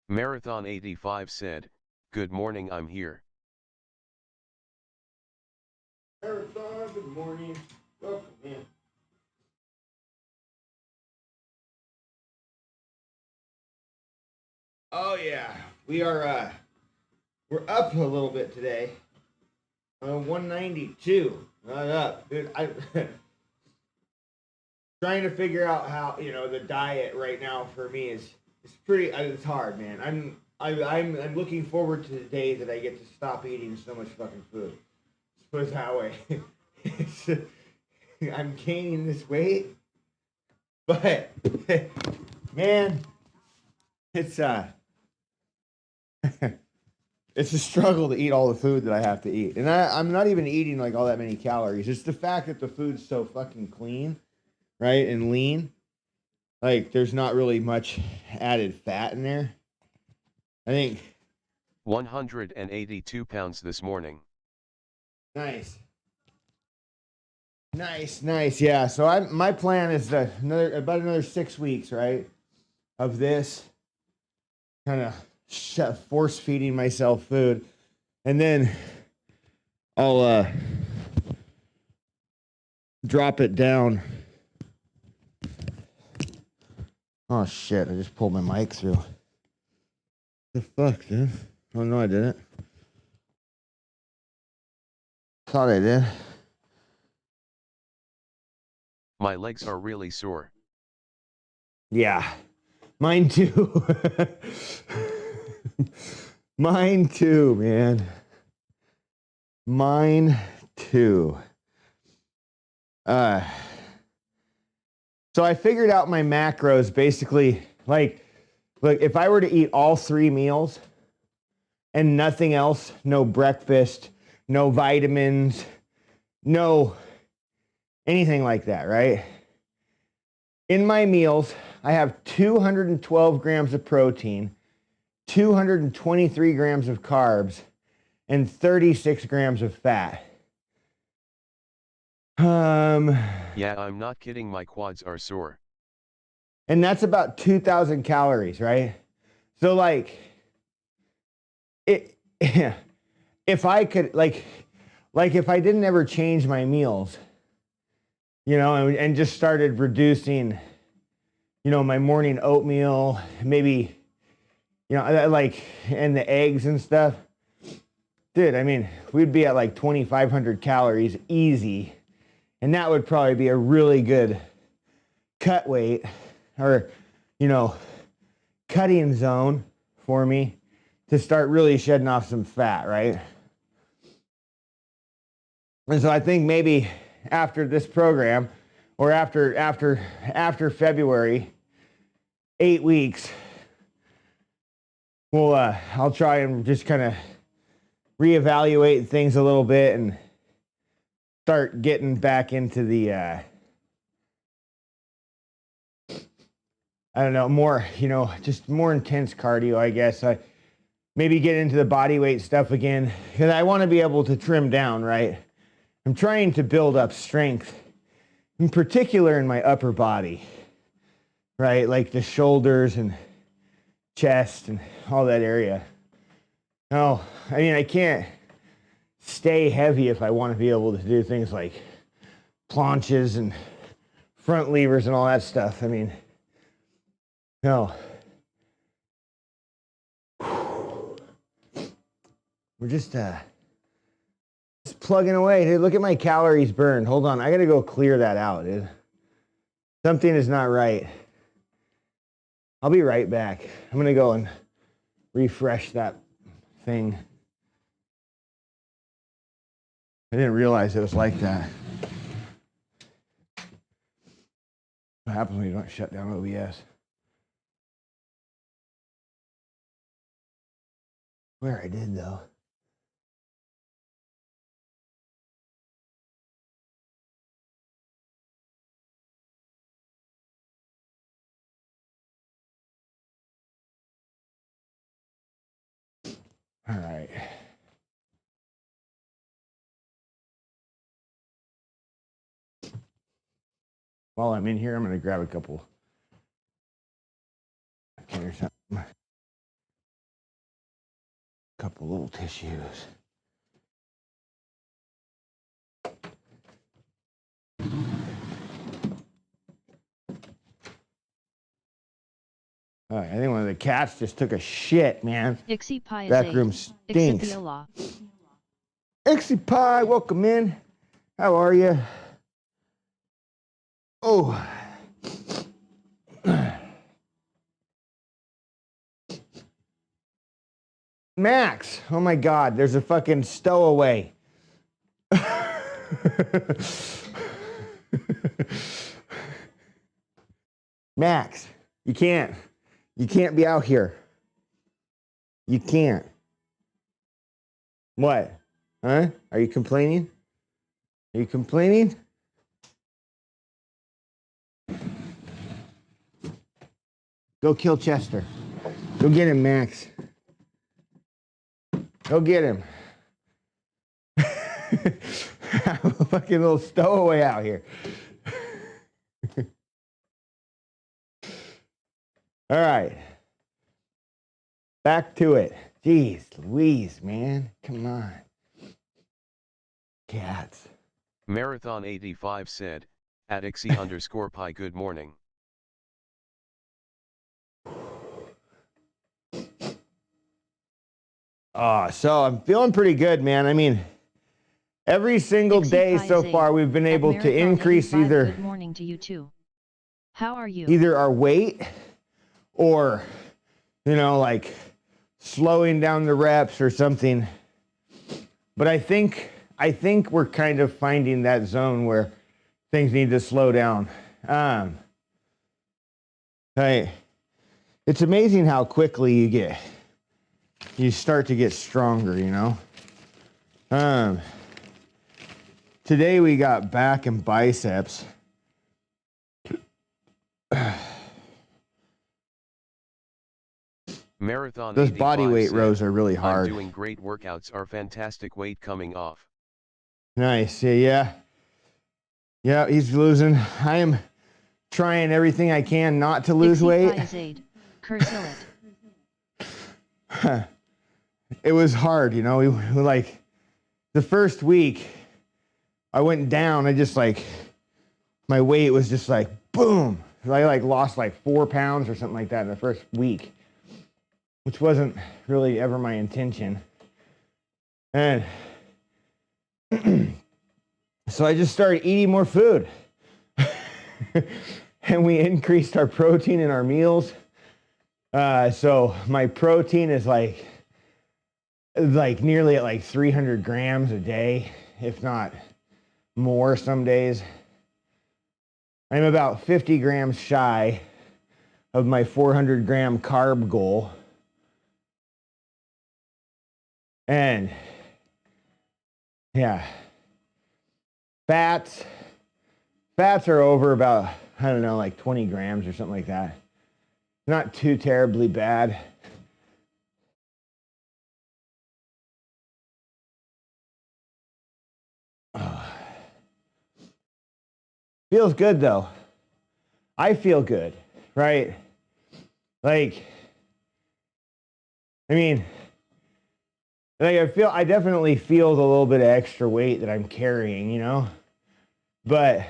Marathon 85 said, "Good morning, I'm here." Marathon, good morning. Welcome in. Oh yeah, we're up a little bit today. 192. Not up, dude. I trying to figure out how the diet right now for me is pretty. It's hard, man. I'm looking forward to the day that I get to stop eating so much fucking food. Let's put it that way. It's, I'm gaining this weight, but man, it's it's a struggle to eat all the food that I have to eat, and I'm not even eating like all that many calories. It's the fact that the food's so fucking clean, right, and lean. Like there's not really much added fat in there. I think 182 pounds this morning. nice. Nice. Yeah. So my plan is that about another 6 weeks, right, of this kind of force feeding myself food, and then I'll drop it down. Oh shit! I just pulled my mic through. The fuck, dude? Oh no, I didn't. Thought I did. My legs are really sore. Yeah, mine too. Mine too, man. Mine too. So I figured out my macros basically. Like, look, if I were to eat all 3 meals and nothing else, no breakfast, no vitamins, no anything like that, right? In my meals, I have 212 grams of protein, 223 grams of carbs, and 36 grams of fat. Yeah, I'm not kidding, my quads are sore. And that's about 2,000 calories, right? So like it if I could like if I didn't ever change my meals, and just started reducing, my morning oatmeal, maybe, like, and the eggs and stuff, dude, I mean, we'd be at like 2,500 calories easy. And that would probably be a really good cut weight or, cutting zone for me to start really shedding off some fat, right? And so I think maybe after this program or after February, 8 weeks, I'll try and just kind of reevaluate things a little bit and start getting back into the I don't know, more, just more intense cardio, I guess. I maybe get into the body weight stuff again because I want to be able to trim down, right? I'm trying to build up strength, in particular in my upper body, right? Like the shoulders and chest and all that area. No, I mean, I can't stay heavy if I want to be able to do things like planches and front levers and all that stuff. I mean, no. We're just plugging away, dude. Look at my calories burned. Hold on, I gotta go clear that out, dude. Something is not right. I'll be right back. I'm gonna go and refresh that thing. I didn't realize it was like that. What happens when you don't shut down OBS? Where I did though. All right. While I'm in here, I'm gonna grab a couple or something. Couple little tissues. All right, I think one of the cats just took a shit, man. Ixie Pie Back room stinks. Ixie Pie, welcome in. How are you? Oh. Max, oh my God, there's a fucking stowaway. Max, you can't be out here. You can't. What? Huh? Are you complaining? Are you complaining? Go kill Chester. Go get him, Max. Go get him. Have a fucking little stowaway out here. All right. Back to it. Jeez Louise, man. Come on. Cats. Marathon 85 said, at @Ixie_Pie good morning. So I'm feeling pretty good, man. I mean, every single day so far, we've been able to increase either. Good morning to you too. How are you? Either our weight or, you know, like slowing down the reps or something. But I think we're kind of finding that zone where things need to slow down. Hey, it's amazing how quickly you start to get stronger, you know? Today we got back and biceps. Marathon Those body weight rows are really hard. I'm doing great workouts are fantastic weight coming off. Nice, yeah. Yeah, he's losing. I am trying everything I can not to lose weight. It was hard, you know. We like the first week I went down. I just like my weight was just like boom. I like lost like 4 pounds or something like that in the first week, which wasn't really ever my intention. And so I just started eating more food. And we increased our protein in our meals. So my protein is like nearly at like 300 grams a day, if not more some days. I'm about 50 grams shy of my 400 gram carb goal. And yeah, fats are over about, I don't know, like 20 grams or something like that. Not too terribly bad. Feels good though. I feel good, right? Like, I mean, like I definitely feel the little bit of extra weight that I'm carrying, you know? But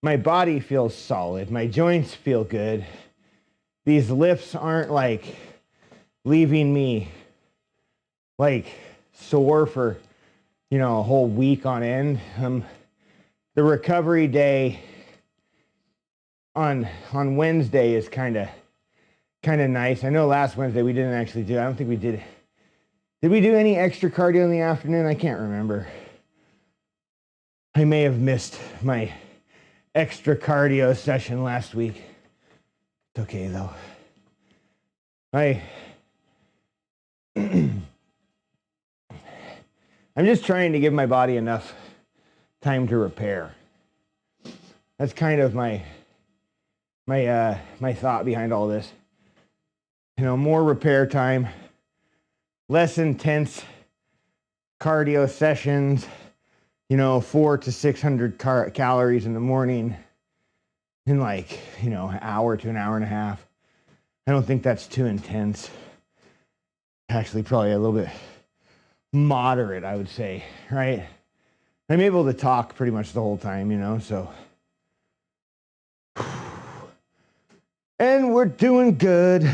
my body feels solid. My joints feel good. These lifts aren't like leaving me like sore for, you know, a whole week on end. The recovery day on Wednesday is kind of nice. I know last Wednesday we didn't actually do. I don't think we did. Did we do any extra cardio in the afternoon? I can't remember. I may have missed my extra cardio session last week. It's okay though. I'm just trying to give my body enough time to repair. That's kind of my thought behind all this. You know, more repair time, less intense cardio sessions, you know, 400 to 600 calories in the morning in like, you know, an hour to an hour and a half. I don't think that's too intense. Actually, probably a little bit moderate, I would say, right? I'm able to talk pretty much the whole time, you know, so. And we're doing good.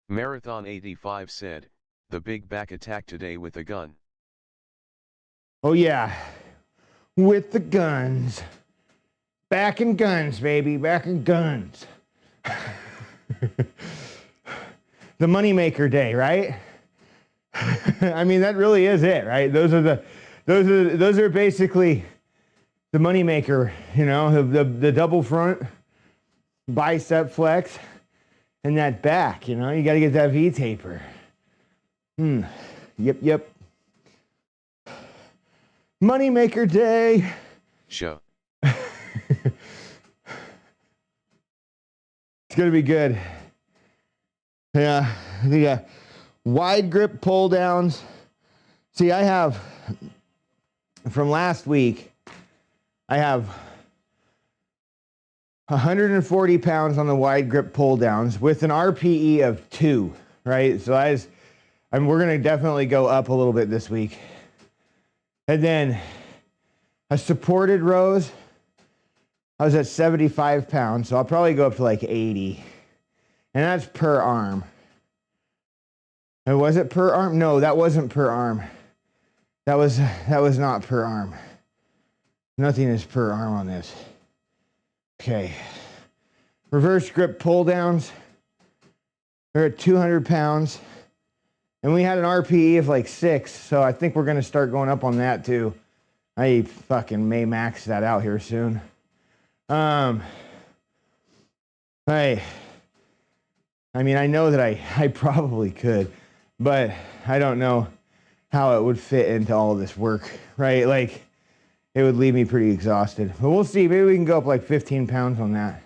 Marathon 85 said, the big back attack today with a gun. Oh yeah, with the guns. Back in guns, baby, back in guns. The moneymaker day, right? I mean, that really is it, right? Those are basically the moneymaker, you know, the double front, bicep flex, and that back, you know, you got to get that V-taper. Yep. Moneymaker day. Show. It's going to be good. Yeah, the wide grip pull downs. See, I have, from last week, I have 140 pounds on the wide grip pull downs with an RPE of 2, right? So we're going to definitely go up a little bit this week. And then a supported rows, I was at 75 pounds, so I'll probably go up to like 80. And that's per arm. And was it per arm? No, that wasn't per arm. That was not per arm. Nothing is per arm on this. Okay. Reverse grip pull downs. They're at 200 pounds. And we had an RPE of like 6, so I think we're going to start going up on that too. I fucking may max that out here soon. I mean, I know that I probably could, but I don't know how it would fit into all of this work, right? Like, it would leave me pretty exhausted. But we'll see. Maybe we can go up like 15 pounds on that.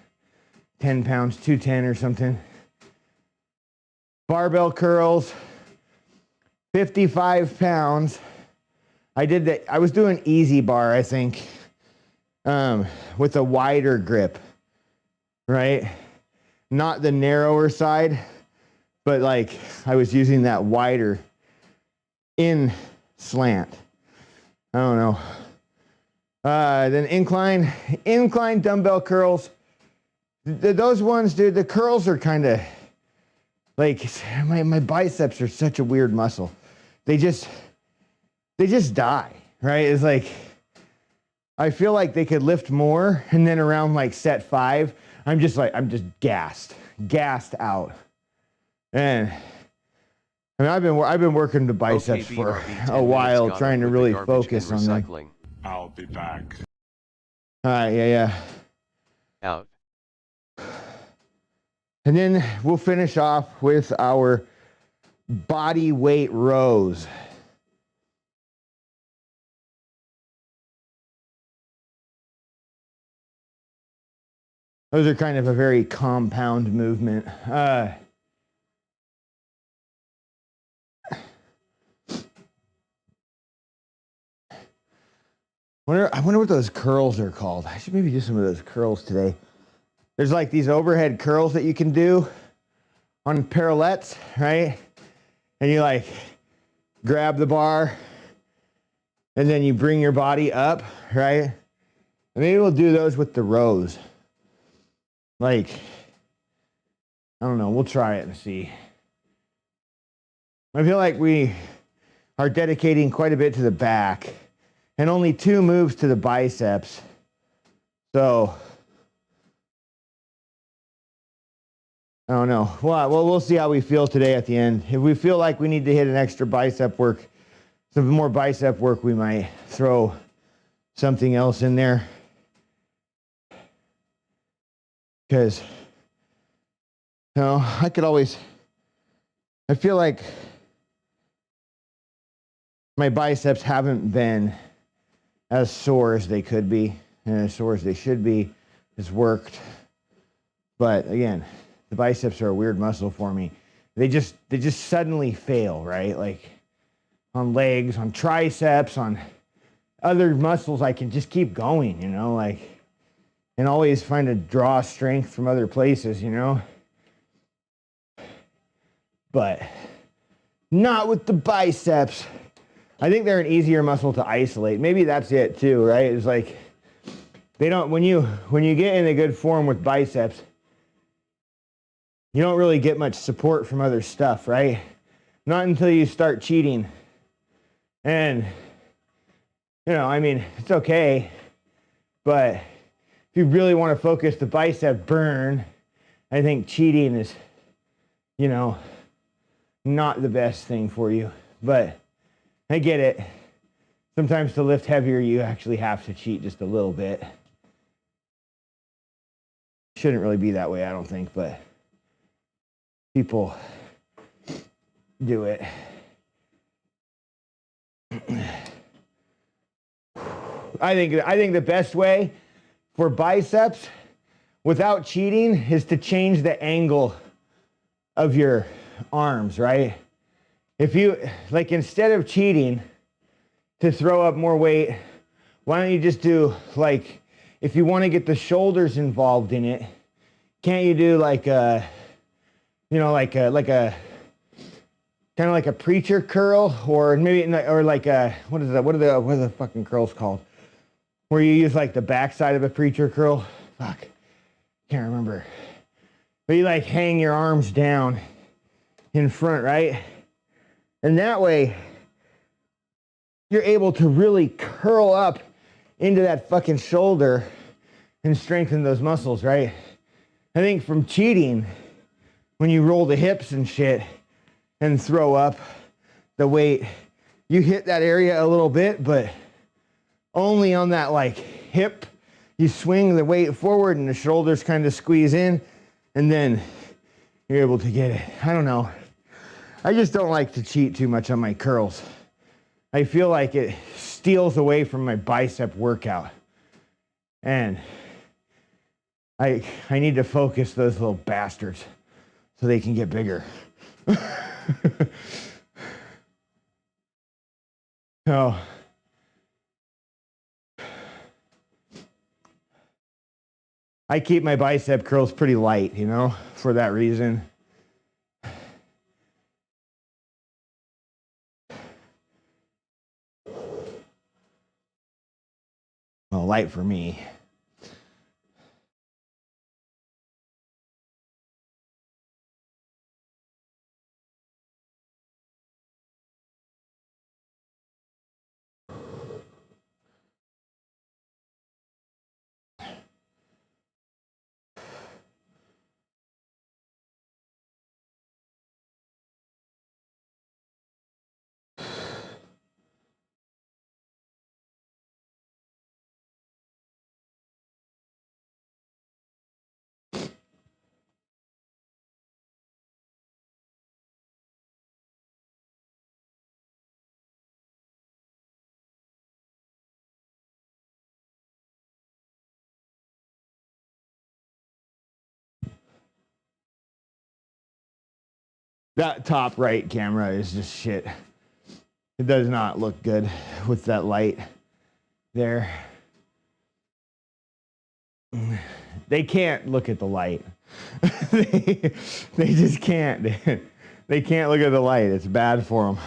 10 pounds, 210 or something. Barbell curls, 55 pounds. I did that. I was doing easy bar, I think, with a wider grip, right? Not the narrower side, but like I was using that wider in slant. I don't know. Then incline dumbbell curls. Those ones, dude, the curls are kind of like, my biceps are such a weird muscle. They just die, right? It's like, I feel like they could lift more, and then around like set 5, I'm just gassed out. And I mean, I've been working the biceps for a while, trying to really focus on them. I'll be back. All right, yeah. Out. And then we'll finish off with our body weight rows. Those are kind of a very compound movement. I wonder what those curls are called. I should maybe do some of those curls today. There's like these overhead curls that you can do on parallettes, right? And you like grab the bar and then you bring your body up, right? And maybe we'll do those with the rows. Like, I don't know, we'll try it and see. I feel like we are dedicating quite a bit to the back and only 2 moves to the biceps. So, I don't know. Well, we'll see how we feel today at the end. If we feel like we need to hit an extra bicep work, some more bicep work, we might throw something else in there. Because, I could always, I feel like my biceps haven't been as sore as they could be and as sore as they should be. It's worked. But again, the biceps are a weird muscle for me. They just suddenly fail, right? Like on legs, on triceps, on other muscles, I can just keep going, like, and always find to draw strength from other places, but not with the biceps. I think they're an easier muscle to isolate. Maybe that's it too, right? It's like they don't, when you get in a good form with biceps, you don't really get much support from other stuff, right? Not until you start cheating. And, it's okay, but if you really want to focus the bicep burn, I think cheating is, not the best thing for you. But I get it. Sometimes to lift heavier, you actually have to cheat just a little bit. Shouldn't really be that way, I don't think, but people do it. I think the best way for biceps without cheating is to change the angle of your arms, right? If you, like, instead of cheating to throw up more weight, why don't you just do, like, if you want to get the shoulders involved in it, can't you do like a, like a kind of like a preacher curl, or maybe, or like a, what are the fucking curls called? Where you use like the backside of a preacher curl. Fuck, can't remember. But you like hang your arms down in front, right? And that way, you're able to really curl up into that fucking shoulder and strengthen those muscles, right? I think from cheating, when you roll the hips and shit and throw up the weight, you hit that area a little bit, but only on that like hip. You swing the weight forward and the shoulders kind of squeeze in, and then you're able to get it. I don't know. I just don't like to cheat too much on my curls. I feel like it steals away from my bicep workout. And I need to focus those little bastards so they can get bigger. So I keep my bicep curls pretty light, for that reason. Well, light for me. That top right camera is just shit. It does not look good with that light there. They can't look at the light. they just can't. They can't look at the light. It's bad for them.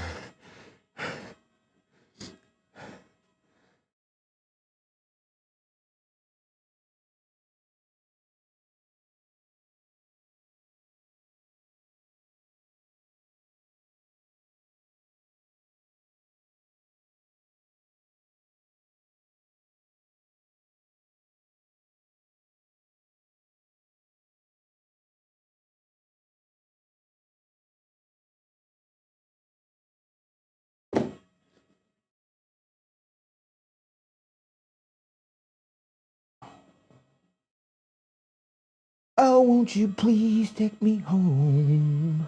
Oh, won't you please take me home?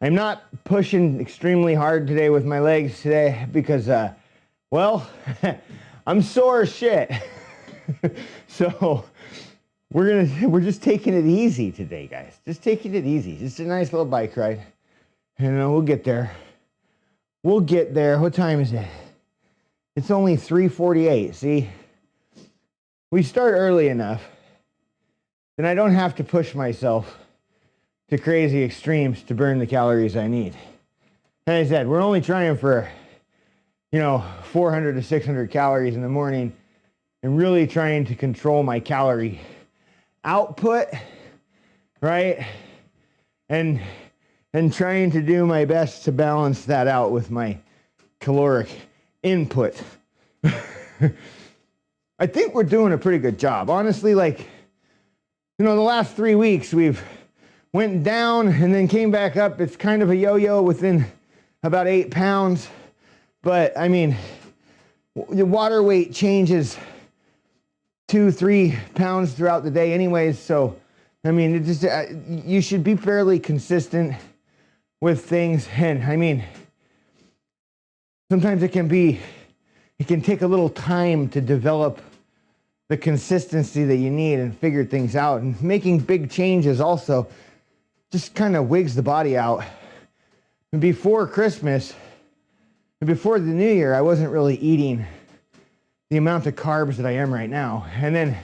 I'm not pushing extremely hard today with my legs today because, well, I'm sore as shit. So we're just taking it easy today, guys. Just taking it easy. Just a nice little bike ride. And we'll get there. We'll get there. What time is it? It's only 3:48. See, we start early enough, then I don't have to push myself to crazy extremes to burn the calories I need. As I said, we're only trying for, 400 to 600 calories in the morning and really trying to control my calorie output, right? And trying to do my best to balance that out with my caloric input. I think we're doing a pretty good job. Honestly, the last 3 weeks we've went down and then came back up. It's kind of a yo-yo within about 8 pounds. But I mean, the water weight changes 2-3 pounds throughout the day anyways. So, I mean, it just, you should be fairly consistent with things. And I mean, sometimes it can take a little time to develop the consistency that you need and figure things out. And making big changes also just kind of wigs the body out. And before Christmas, and before the new year, I wasn't really eating the amount of carbs that I am right now. And then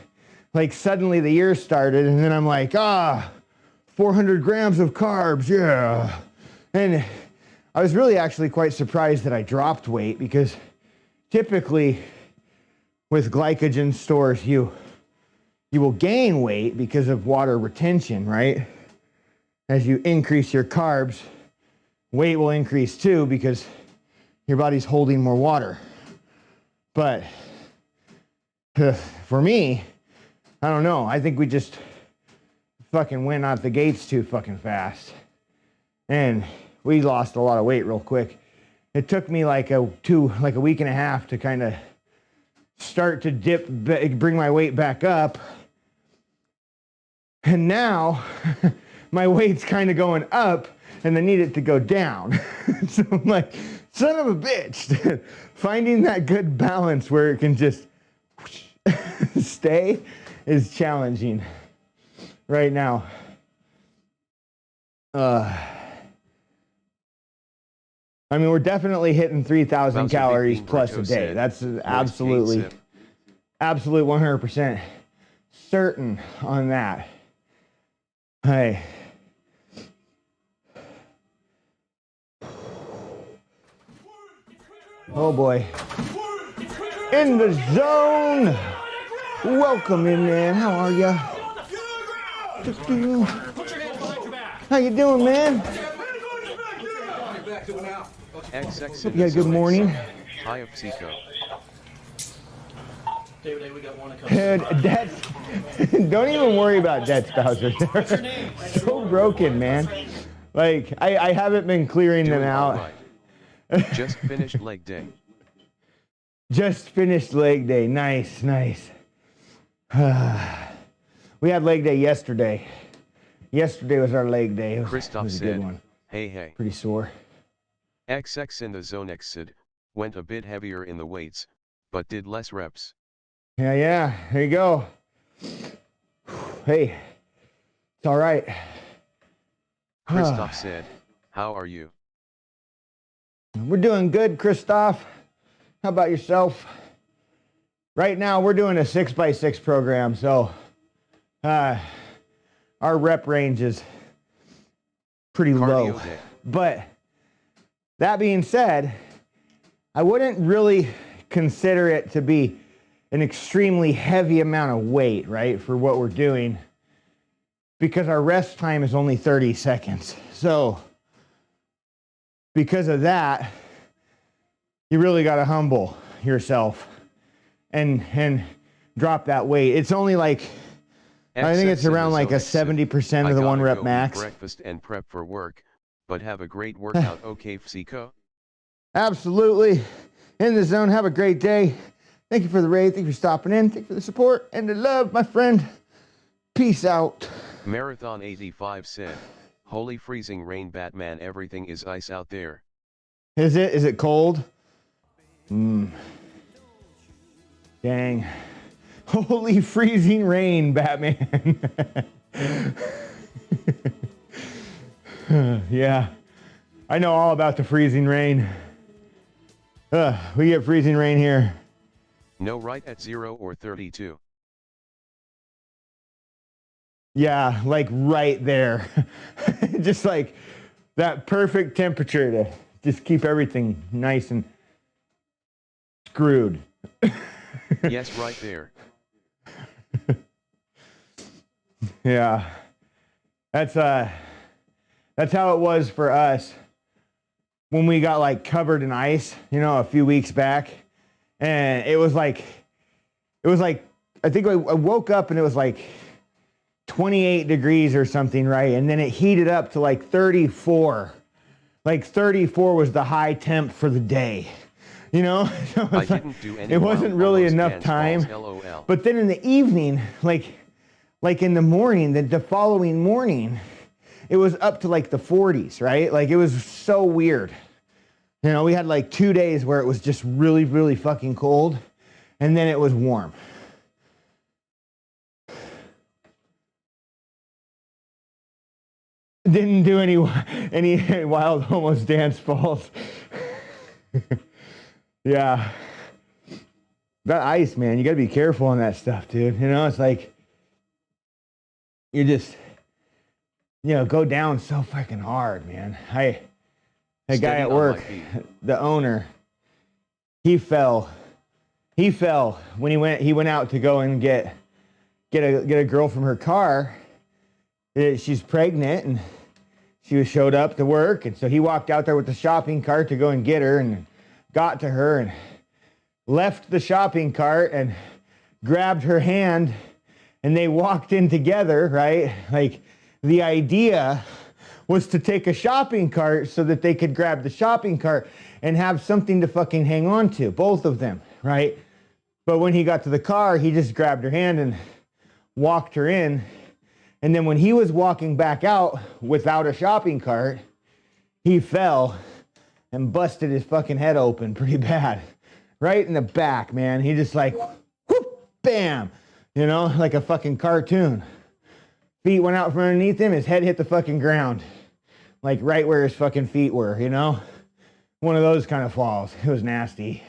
suddenly the year started and then I'm like, 400 grams of carbs, yeah. And I was really actually quite surprised that I dropped weight because typically with glycogen stores, you will gain weight because of water retention, right? As you increase your carbs, weight will increase too because your body's holding more water. But for me, I don't know. I think we just fucking went out the gates too fucking fast. And we lost a lot of weight real quick. It took me like a week and a half to kind of start to bring my weight back up. And now my weight's kind of going up and I need it to go down. So I'm like, son of a bitch. Finding that good balance where it can just stay is challenging right now. I mean, we're definitely hitting 3,000 calories plus a day. That's absolute 100% certain on that. Hey. Oh boy. In the zone. Welcome in, man. How are ya? How you doing, man? XX Yeah, good morning. Hi, Psycho. Debts, don't even worry about debts, Bowser. They're so broken, man. I haven't been clearing them out. Right. Just finished leg day. Just finished leg day. Nice, nice. We had leg day yesterday. Yesterday was our leg day. It was a said, good one. Hey. Pretty sore. XX in the zone exit, went a bit heavier in the weights, but did less reps. Yeah, there you go. Hey, it's all right. Christoph said, how are you? We're doing good, Christoph. How about yourself? Right now, we're doing a 6x6 program, so our rep range is pretty Cardio low. day. But that being said, I wouldn't really consider it to be an extremely heavy amount of weight, right, for what we're doing, because our rest time is only 30 seconds. So because of that, you really got to humble yourself and drop that weight. It's only like I think it's XX in around the like a Zone X 70% I of the one gotta rep go eat max. breakfast and prep for work, but have a great workout. Okay, Fsico? Absolutely. In the zone. Have a great day. Thank you for the raid. Thank you for stopping in. Thank you for the support and the love, my friend. Peace out. Marathon 85 said, holy freezing rain, Batman, everything is ice out there. Is it? Is it cold? Dang. Holy freezing rain, Batman. Yeah. I know all about the freezing rain. We get freezing rain here. No, right at 0 or 32. Yeah, like right there. Just like that perfect temperature to just keep everything nice and screwed. Yes, right there. Yeah. That's how it was for us when we got like covered in ice, you know, a few weeks back. And it was like I think I woke up and it was like 28 degrees or something, right? And then it heated up to like 34. Like 34 was the high temp for the day. You know? So I didn't do any it wasn't really enough dance time. balls, LOL. But then in the evening, like in the morning, the following morning, it was up to like the 40s, right? Like it was so weird. You know, we had like 2 days where it was just really, really fucking cold, and then it was warm. Didn't do any wild almost dance falls. Yeah. That ice, man, you gotta be careful on that stuff, dude. You know, it's like you just, you know, go down so fucking hard, man. A guy at work, the owner, he fell when he went out to go and get a girl from her car. She's pregnant and she showed up to work, and so he walked out there with the shopping cart to go and get her, and got to her and left the shopping cart and grabbed her hand, and they walked in together, right? Like the idea was to take a shopping cart so that they could grab the shopping cart and have something to fucking hang on to, both of them, right? But when he got to the car, he just grabbed her hand and walked her in. And then when he was walking back out without a shopping cart, he fell and busted his fucking head open pretty bad. Right in the back, man. He just like, whoop, bam, you know, like a fucking cartoon. Feet went out from underneath him, his head hit the fucking ground. Like right where his fucking feet were, you know? One of those kind of falls. It was nasty.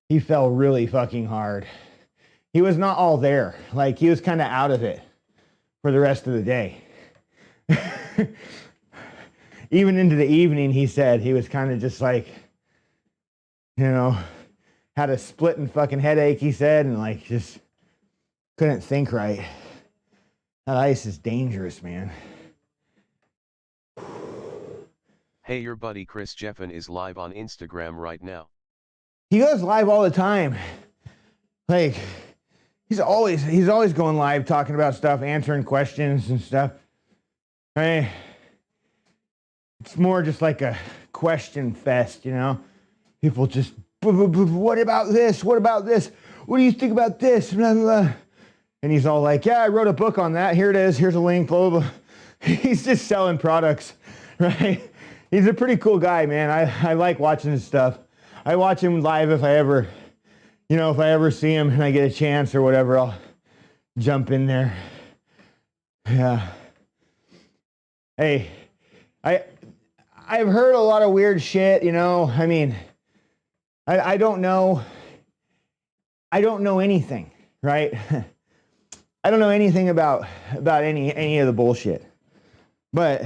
He fell really fucking hard. He was not all there. Like he was kind of out of it for the rest of the day. Even into the evening, he said he was kind of just like, you know, had a splitting fucking headache, he said, and like just couldn't think right. That ice is dangerous, man. Hey, your buddy Chris Jeffin is live on Instagram right now. He goes live all the time. Like, he's always going live, talking about stuff, answering questions and stuff. I mean, it's more just like a question fest, you know? People just, what about this? What about this? What do you think about this? Blah, blah, blah. And he's all like, yeah, I wrote a book on that. Here it is. Here's a link, blah, blah, blah. He's just selling products, right? He's a pretty cool guy, man. I like watching his stuff. I watch him live if I ever see him and I get a chance or whatever, I'll jump in there. Yeah. Hey, I've heard a lot of weird shit, you know. I mean, I don't know. I don't know anything, right? I don't know anything about any of the bullshit. But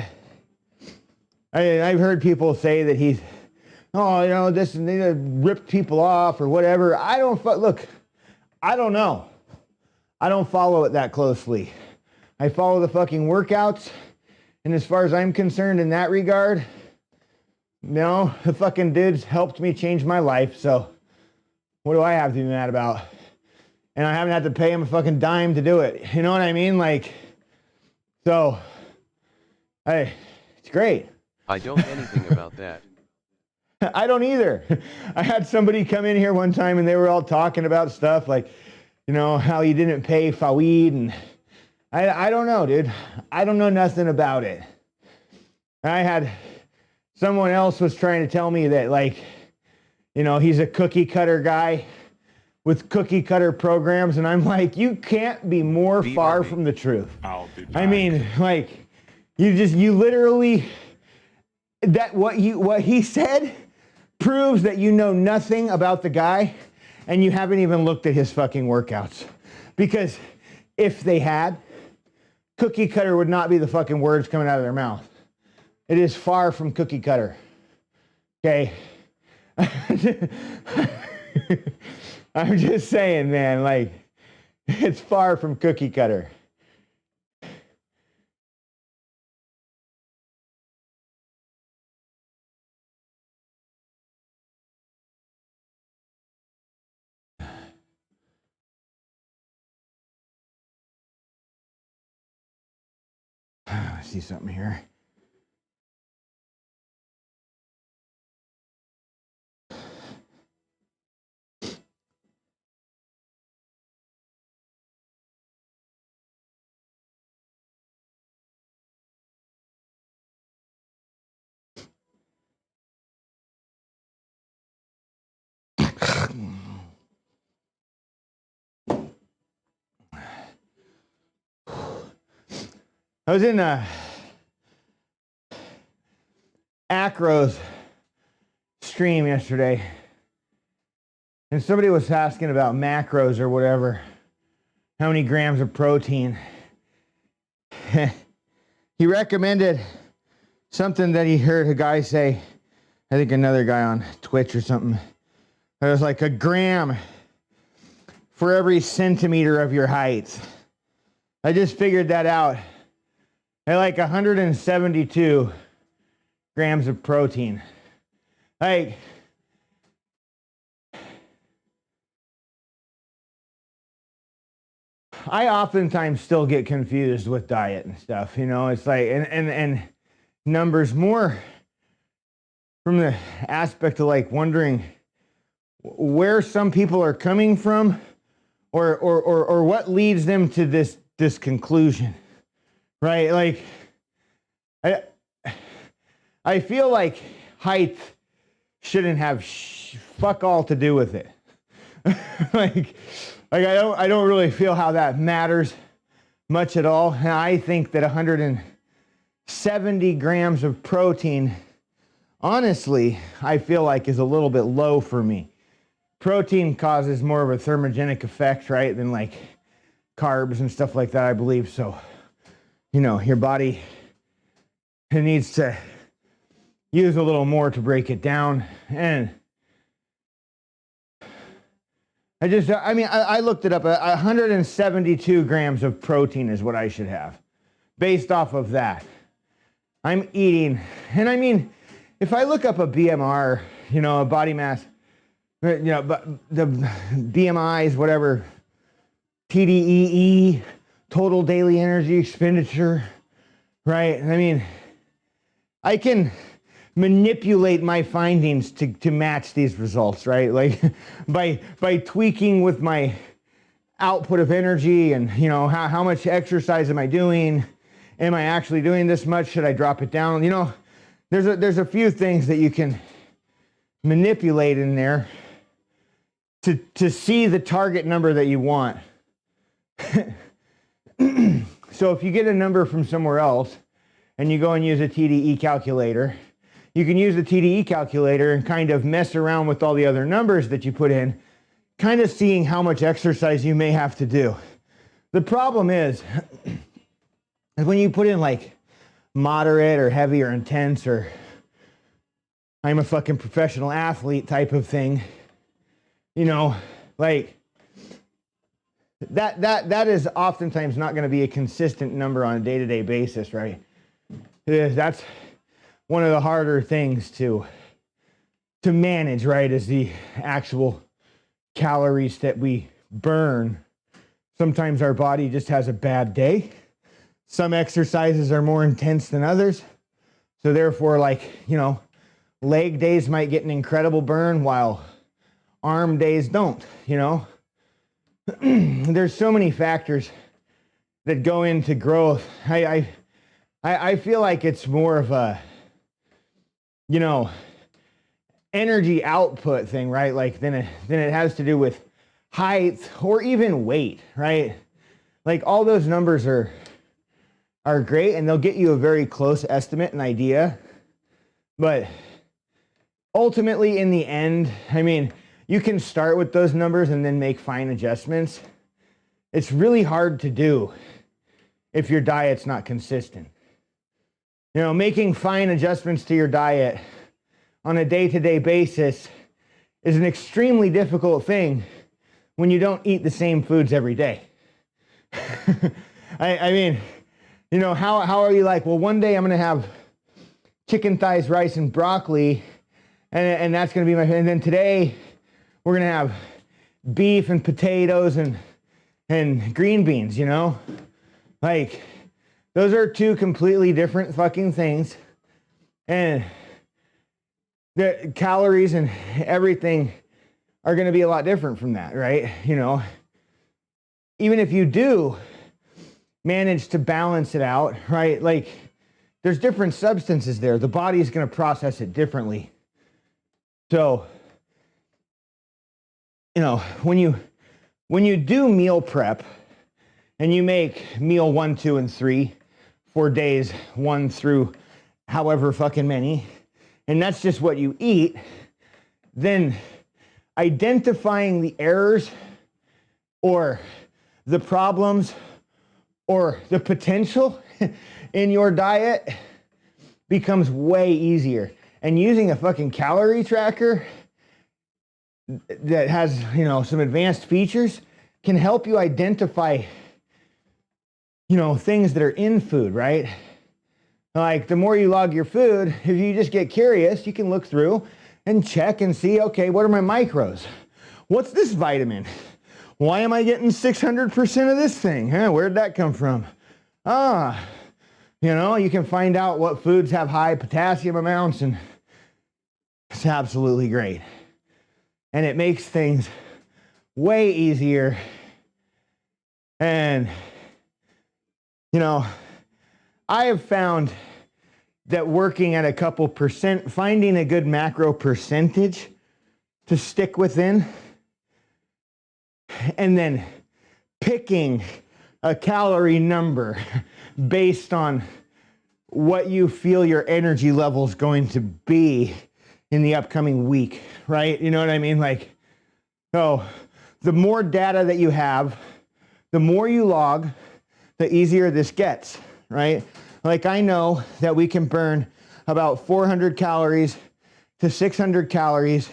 I've heard people say that he's, oh, you know, this and they ripped people off or whatever. I don't know. I don't follow it that closely. I follow the fucking workouts, and as far as I'm concerned in that regard, no, the fucking dude's helped me change my life, so what do I have to be mad about? and I haven't had to pay him a fucking dime to do it. You know what I mean? Like, so, hey, it's great. I don't know anything about that. I don't either. I had somebody come in here one time and they were all talking about stuff like, you know, how you didn't pay Fawid, and I don't know, dude. I don't know nothing about it. I had someone else was trying to tell me that, like, you know, he's a cookie cutter guy with cookie cutter programs, and I'm like, you can't be more far from the truth. I mean, like, you literally, that what he said proves that you know nothing about the guy and you haven't even looked at his fucking workouts. Because if they had, cookie cutter would not be the fucking words coming out of their mouth. It is far from cookie cutter. Okay. I'm just saying, man, like, it's far from cookie cutter. I see something here. I was in Acro's stream yesterday, and somebody was asking about macros or whatever, how many grams of protein. He recommended something that he heard a guy say, I think another guy on Twitch or something. It was like a gram for every centimeter of your height. I just figured that out. At like 172 grams of protein. Like, I oftentimes still get confused with diet and stuff, you know. It's like, and numbers more from the aspect of like wondering where some people are coming from, or what leads them to this conclusion, right? Like, I feel like height shouldn't have fuck all to do with it. like I don't really feel how that matters much at all. And I think that 170 grams of protein, honestly, I feel like is a little bit low for me. Protein causes more of a thermogenic effect, right, than like carbs and stuff like that, I believe. So, you know, your body, it needs to use a little more to break it down. And I looked it up. 172 grams of protein is what I should have. Based off of that, I'm eating, and I mean, if I look up a BMR, you know, a body mass, you know, but the BMIs, whatever, TDEE, total daily energy expenditure, right? I mean, I can manipulate my findings to match these results, right? Like by tweaking with my output of energy, and, you know, how much exercise am I doing? Am I actually doing this much? Should I drop it down? You know, there's a few things that you can manipulate in there to see the target number that you want. So if you get a number from somewhere else and you go and use a TDE calculator, you can use the TDE calculator and kind of mess around with all the other numbers that you put in, kind of seeing how much exercise you may have to do. The problem is when you put in like moderate or heavy or intense or I'm a fucking professional athlete type of thing, you know, like that is oftentimes not going to be a consistent number on a day-to-day basis, right? That's one of the harder things to manage, right, is the actual calories that we burn Sometimes our body just has a bad day. Some exercises are more intense than others. So therefore, like, leg days might get an incredible burn while arm days don't, There's so many factors that go into growth. I feel like it's more of a, energy output thing, right? Like than it has to do with height or even weight, right? Like all those numbers are great and they'll get you a very close estimate and idea. But ultimately in the end, I mean, you can start with those numbers and then make fine adjustments. It's really hard to do if your diet's not consistent. Making fine adjustments to your diet on a day-to-day basis is an extremely difficult thing when you don't eat the same foods every day. I mean, how are you like, well, one day I'm going to have chicken thighs, rice, and broccoli, and that's going to be and then today we're going to have beef and potatoes and green beans, Like, those are two completely different fucking things. And the calories and everything are going to be a lot different from that, right? Even if you do manage to balance it out, right? Like, there's different substances there. The body is going to process it differently. So, when you do meal prep and you make meal 1, 2, and 3 for days 1 through however fucking many, and that's just what you eat, then identifying the errors or the problems or the potential in your diet becomes way easier. And using a fucking calorie tracker that has, some advanced features can help you identify, things that are in food, right? Like the more you log your food, if you just get curious, you can look through and check and see, okay, what are my macros? What's this vitamin? Why am I getting 600% of this thing? Where'd that come from? You can find out what foods have high potassium amounts, and it's absolutely great. And it makes things way easier. And, I have found that working at a couple percent, finding a good macro percentage to stick within, and then picking a calorie number based on what you feel your energy level is going to be in the upcoming week, right? You know what I mean? Like, so the more data that you have, the more you log, the easier this gets, right? Like I know that we can burn about 400 calories to 600 calories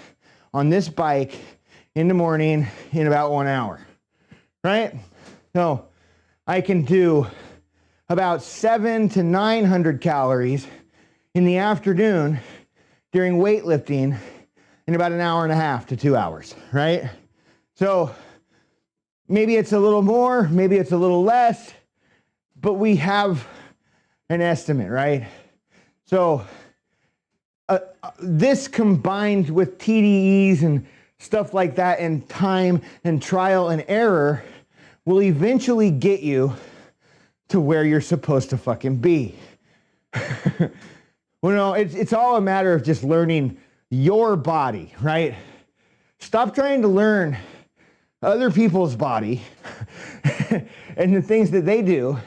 on this bike in the morning in about 1 hour, right? So I can do about 700 to 900 calories in the afternoon during weightlifting in about 1.5 hours to 2 hours, right? So maybe it's a little more, maybe it's a little less, but we have an estimate, right? So this combined with TDEs and stuff like that and time and trial and error will eventually get you to where you're supposed to fucking be. Well, no, it's all a matter of just learning your body, right? Stop trying to learn other people's body and the things that they do.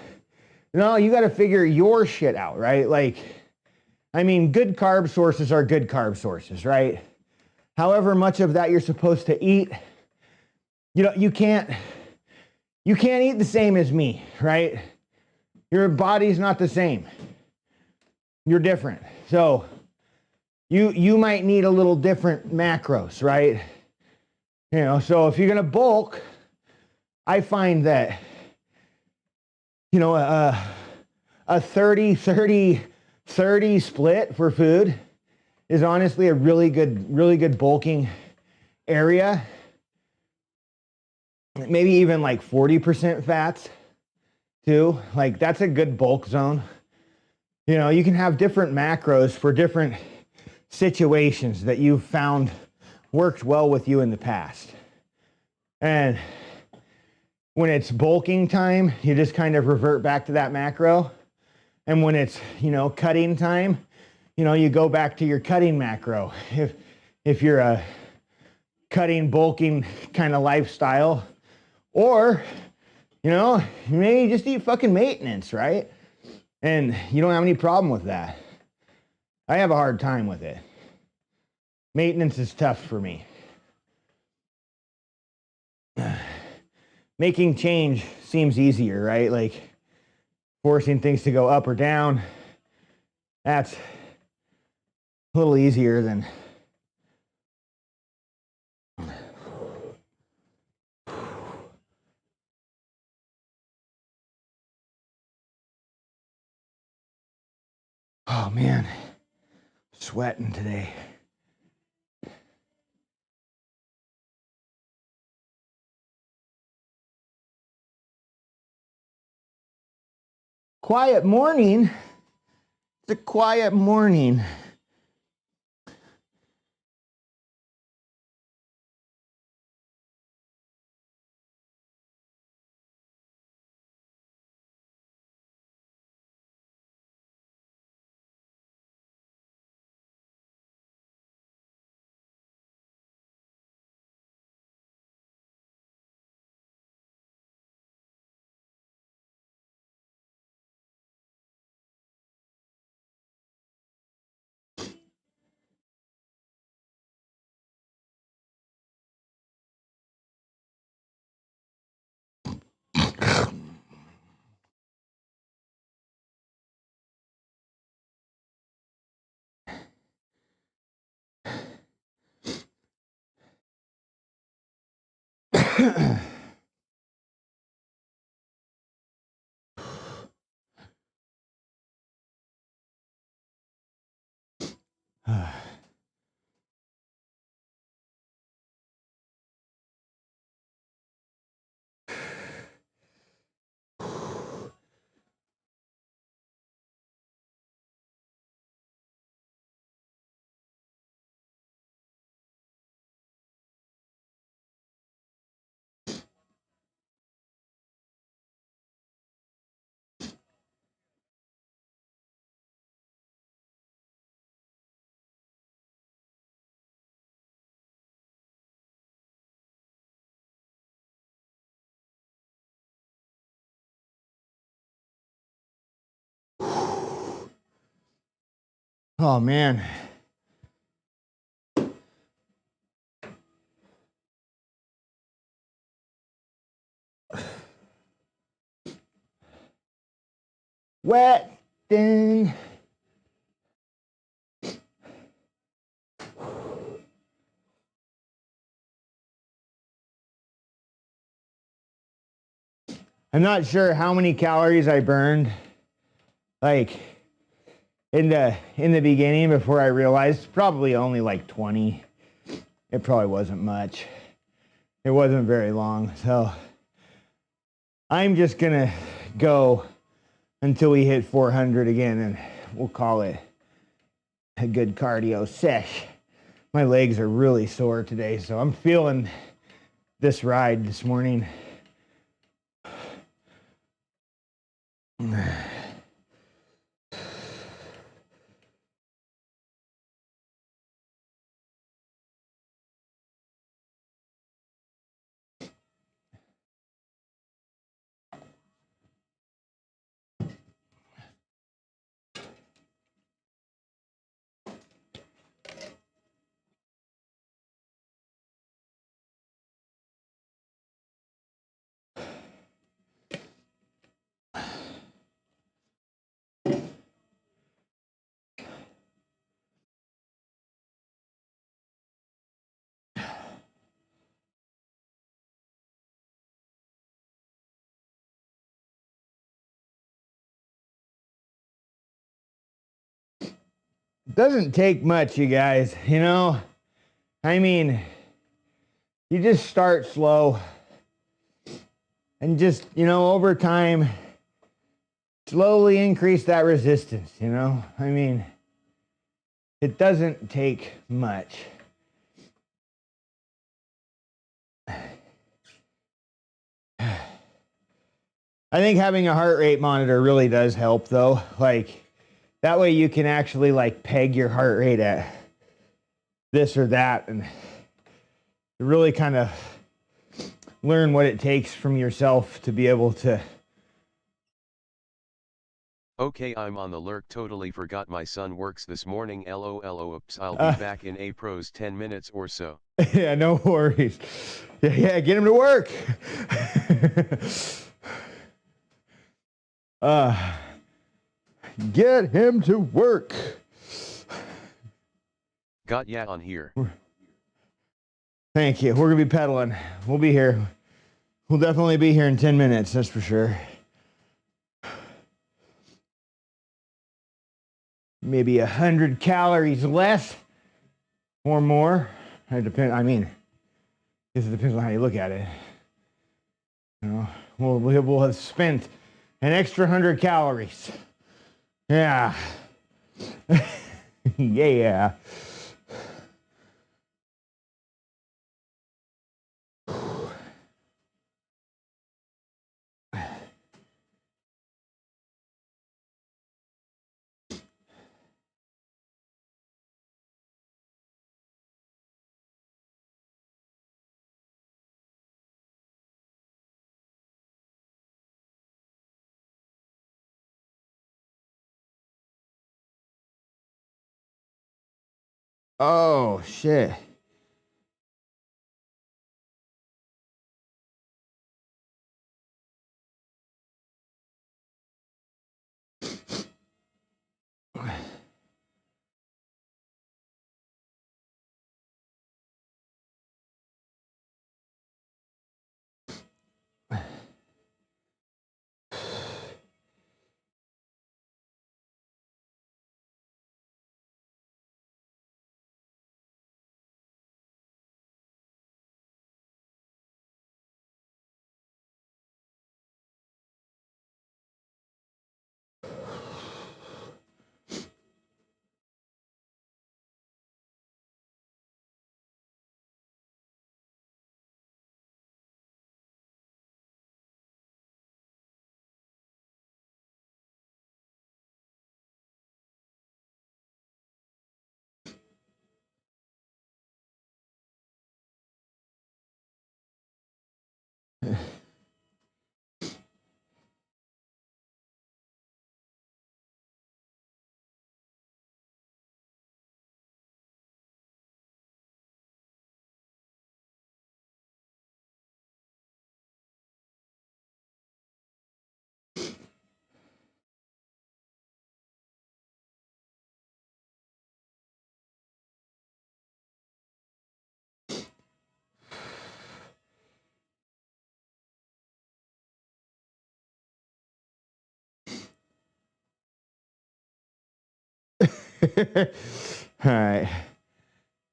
No, you got to figure your shit out, right? Like, I mean, good carb sources are good carb sources, right? However much of that you're supposed to eat, you can't eat the same as me, right? Your body's not the same. You're different. So you might need a little different macros, right? So if you're going to bulk, I find that, a 30-30-30 split for food is honestly a really good bulking area. maybe even like 40% fats too. Like that's a good bulk zone. You know, you can have different macros for different situations that you've found worked well with you in the past. And when it's bulking time, you just kind of revert back to that macro. And when it's, you know, cutting time, you know, you go back to your cutting macro. If you're a cutting, bulking kind of lifestyle, or, you know, maybe just eat fucking maintenance, right? And you don't have any problem with that. I have a hard time with it. Maintenance is tough for me. Making change seems easier, right? Like forcing things to go up or down, that's a little easier than oh man, sweating today. Quiet morning. It's a quiet morning. Oh man. Wet thing. I'm not sure how many calories I burned, like in the beginning before I realized probably only like 20. It probably wasn't much. It wasn't very long. So I'm just gonna go until we hit 400 again, and we'll call it a good cardio sesh. My legs are really sore today, so I'm feeling this ride this morning. It doesn't take much, you guys, you know? I mean, you just start slow. And just, over time, slowly increase that resistance, I mean, it doesn't take much. I think having a heart rate monitor really does help though. Like that way you can actually like peg your heart rate at this or that and really kind of learn what it takes from yourself to be able to. Okay, I'm on the lurk. Totally forgot my son works this morning. LOL. Oops, I'll be back in a pros 10 minutes or so. Yeah, no worries. Yeah, get him to work. Get him to work. Got ya on here. Thank you. We're gonna be pedaling. We'll be here. We'll definitely be here in 10 minutes, that's for sure. Maybe 100 calories less or more. It depends. I mean, it depends on how you look at it. We'll have spent an extra 100 calories. Yeah. Yeah. Oh, shit. All right.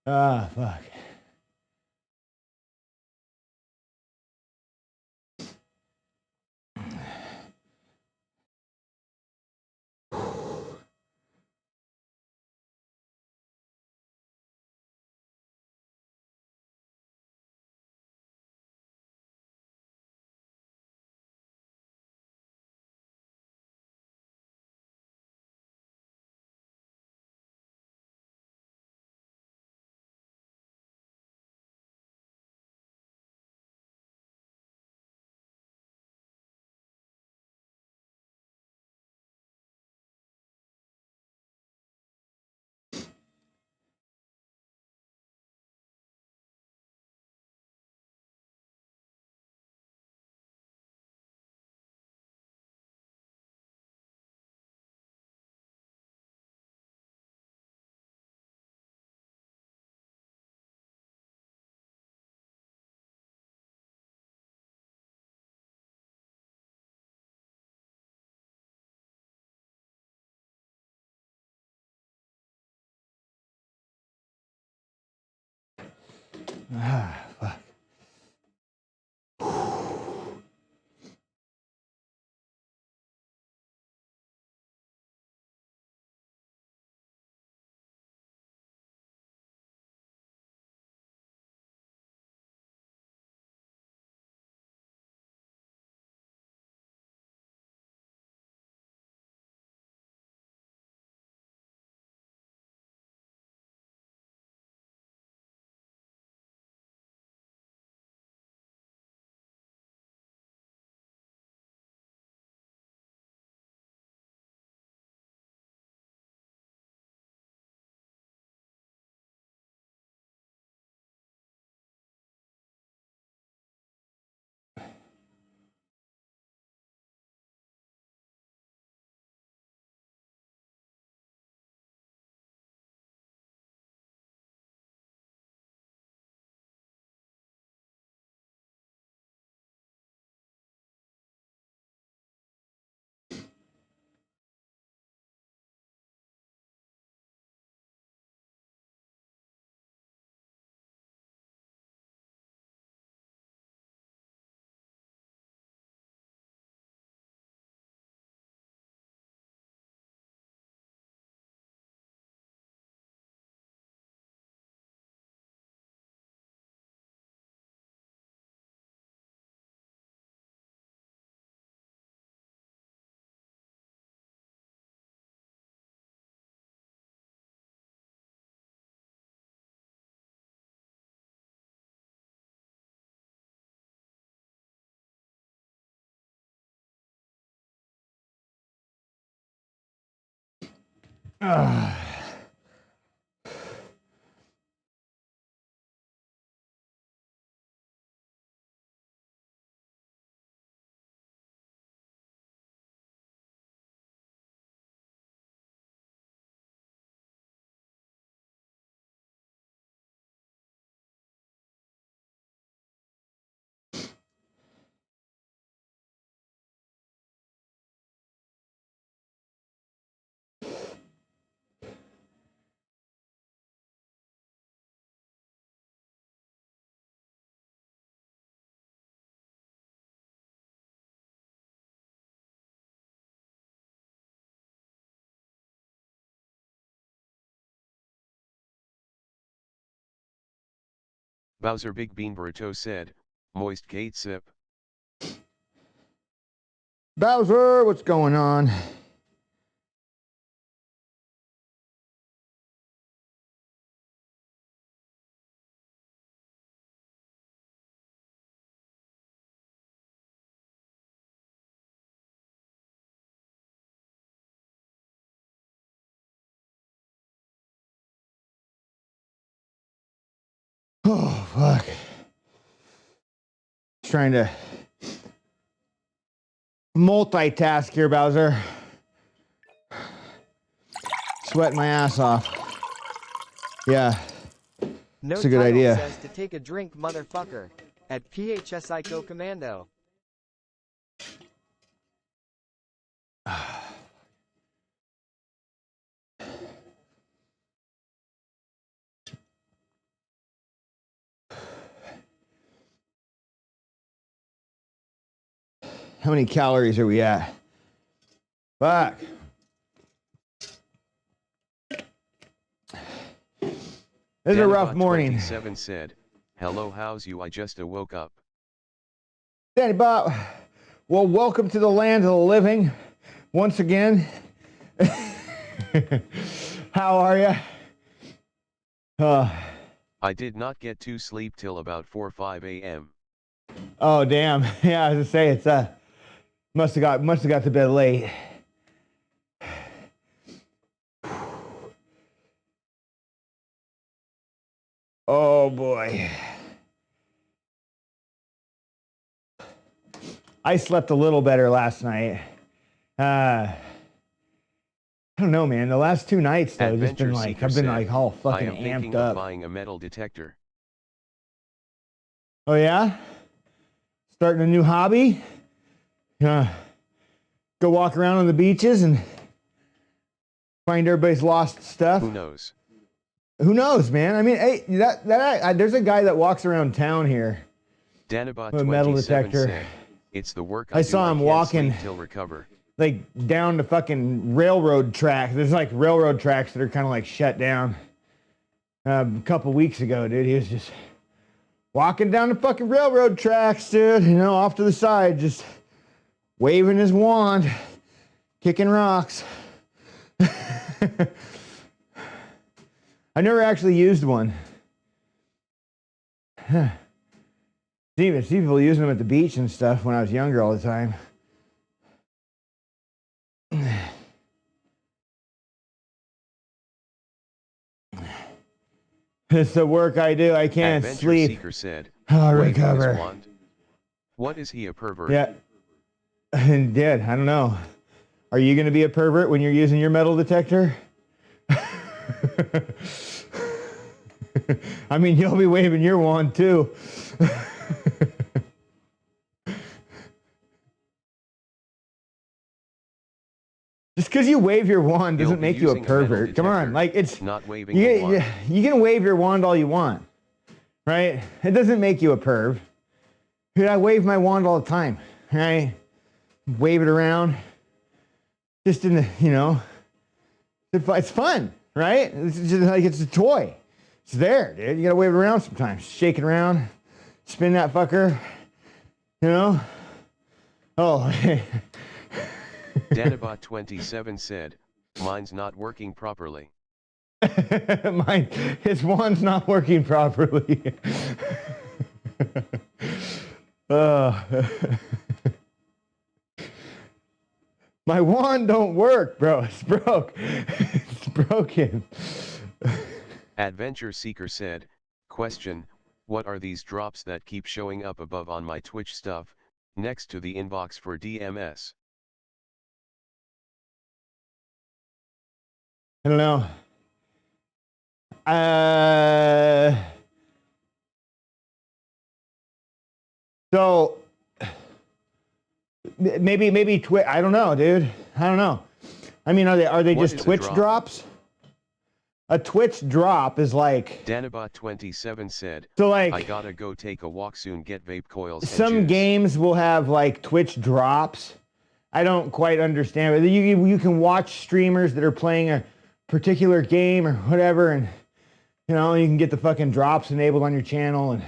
Ah, fuck. Ah, fuck. Bowser Big Bean Burrito said, moist Kate sip. Bowser, what's going on? Oh, fuck. Trying to multitask here, Bowser. Sweating my ass off. Yeah. No That's a good title idea. says to take a drink, motherfucker. At PHS Psycho Commando. How many calories are we at? Fuck. This is a rough morning. 27 said, hello, how's you? I just woke up. Danny Bob, well, welcome to the land of the living once again. How are you? I did not get to sleep till about 4-5 a.m. Oh, damn. Yeah, I was gonna say it's must have got to bed late. Oh boy. I slept a little better last night. I don't know, man. The last 2 nights though, just been like I've been like all fucking I am thinking amped of up. buying a metal detector. Oh yeah? Starting a new hobby? Go walk around on the beaches and find everybody's lost stuff. Who knows? Who knows, man? I mean, hey, there's a guy that walks around town here. Danabot With a metal 27 detector. said, it's the work I do, saw him can't walking. sleep till recover. Like down the fucking railroad track. There's like railroad tracks that are kind of like shut down. A couple weeks ago, dude, he was just walking down the fucking railroad tracks, dude. You know, off to the side, just waving his wand, kicking rocks. I never actually used one. See people using them at the beach and stuff when I was younger all the time. It's the work I do. I can't Adventure sleep. Seeker said, I'll waving his recover. wand? What is he, a pervert? Yeah. Did. I don't know. Are you going to be a pervert when you're using your metal detector? I mean, you'll be waving your wand too. Just because you wave your wand You'll doesn't be make you a using a metal pervert. Come on, detector, like it's not waving the wand. you can wave your wand all you want, right? It doesn't make you a perv. Dude, I wave my wand all the time, right? Wave it around, just in the, you know, it's fun, right? It's just like it's a toy. It's there, dude. You gotta wave it around sometimes. Shake it around, spin that fucker, you know? Oh, Danabot 27 said, mine's not working properly. his wand's not working properly. My wand don't work, bro. It's broke. It's broken. Adventure Seeker said, question, what are these drops that keep showing up above on my Twitch stuff, next to the inbox for DMS? I don't know. So maybe Twitch. I don't know, dude. I don't know. I mean, are they What just is a Twitch drop? drops? A Twitch drop is like Danabot27 said, so like I gotta go take a walk soon, get vape coils and some juice. games will have like Twitch drops. I don't quite understand, but you can watch streamers that are playing a particular game or whatever, and you know you can get the fucking drops enabled on your channel, and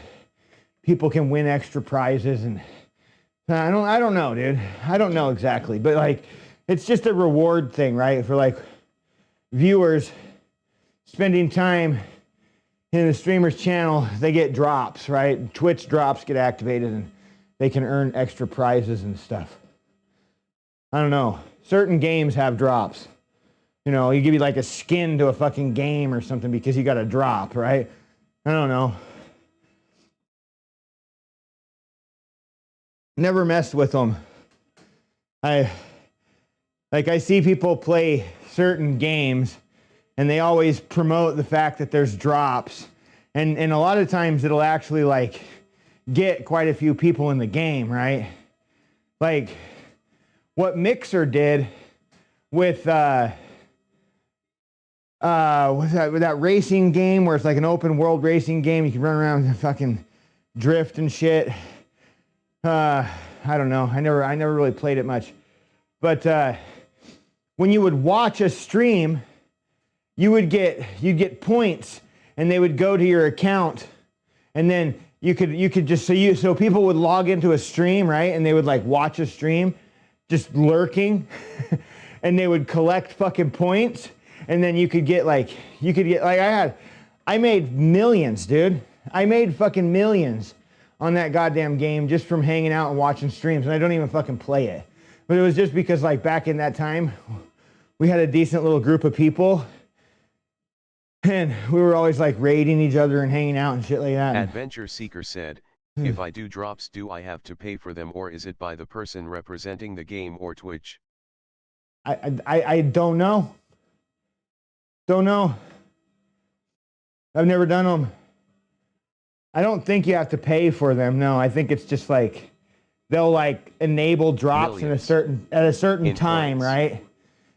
people can win extra prizes. And I don't know, dude. I don't know exactly, but like it's just a reward thing, right? For like viewers spending time in the streamer's channel, they get drops, right? Twitch drops get activated, and they can earn extra prizes and stuff. I don't know. Certain games have drops. You know, you give you like a skin to a fucking game or something because you got a drop, right? I don't know. Never messed with them. I see people play certain games and they always promote the fact that there's drops. And a lot of times it'll actually like get quite a few people in the game, right? Like what Mixer did with what's that, with that racing game where it's like an open world racing game, you can run around and fucking drift and shit. I don't know. I never really played it much. But when you would watch a stream, you'd get points and they would go to your account, and then you could just so people would log into a stream, right? And they would like watch a stream just lurking and they would collect fucking points, and then you could get like I made millions, dude. I made fucking millions on that goddamn game just from hanging out and watching streams, and I don't even fucking play it. But it was just because like back in that time, we had a decent little group of people, and we were always like raiding each other and hanging out and shit like that. Adventure Seeker said, if I do drops, do I have to pay for them, or is it by the person representing the game or Twitch? I don't know. Don't know. I've never done them. I don't think you have to pay for them. No, I think it's just like they'll like enable drops at a certain time, points. right?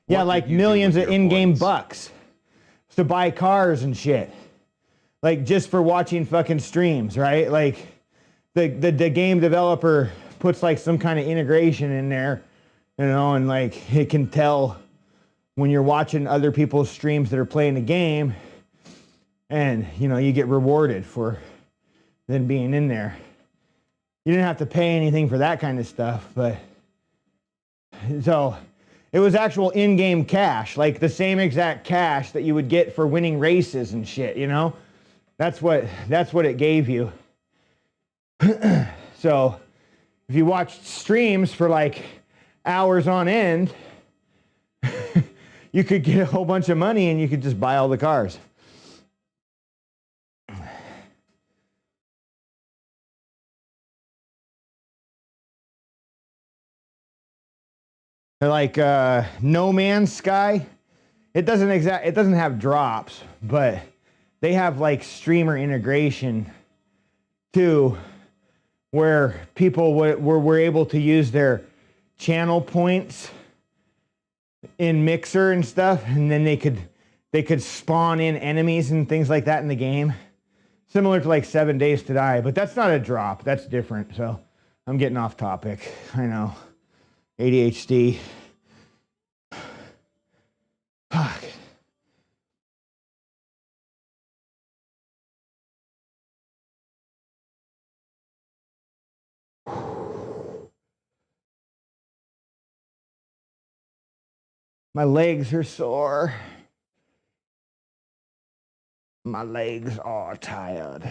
Yeah, What like did you do millions with of your in-game points? bucks to buy cars and shit. Like just for watching fucking streams, right? Like the game developer puts like some kind of integration in there, you know, and like it can tell when you're watching other people's streams that are playing the game, and you know, you get rewarded for then being in there. You didn't have to pay anything for that kind of stuff, but so it was actual in-game cash, like the same exact cash that you would get for winning races and shit, you know? That's what it gave you. So if you watched streams for like hours on end, you could get a whole bunch of money and you could just buy all the cars. Like No Man's Sky, it doesn't have drops, but they have like streamer integration too, where people were able to use their channel points in Mixer and stuff, and then they could spawn in enemies and things like that in the game, similar to like 7 Days to Die. But that's not a drop. That's different. So I'm getting off topic. I know. ADHD. Fuck. My legs are sore. My legs are tired.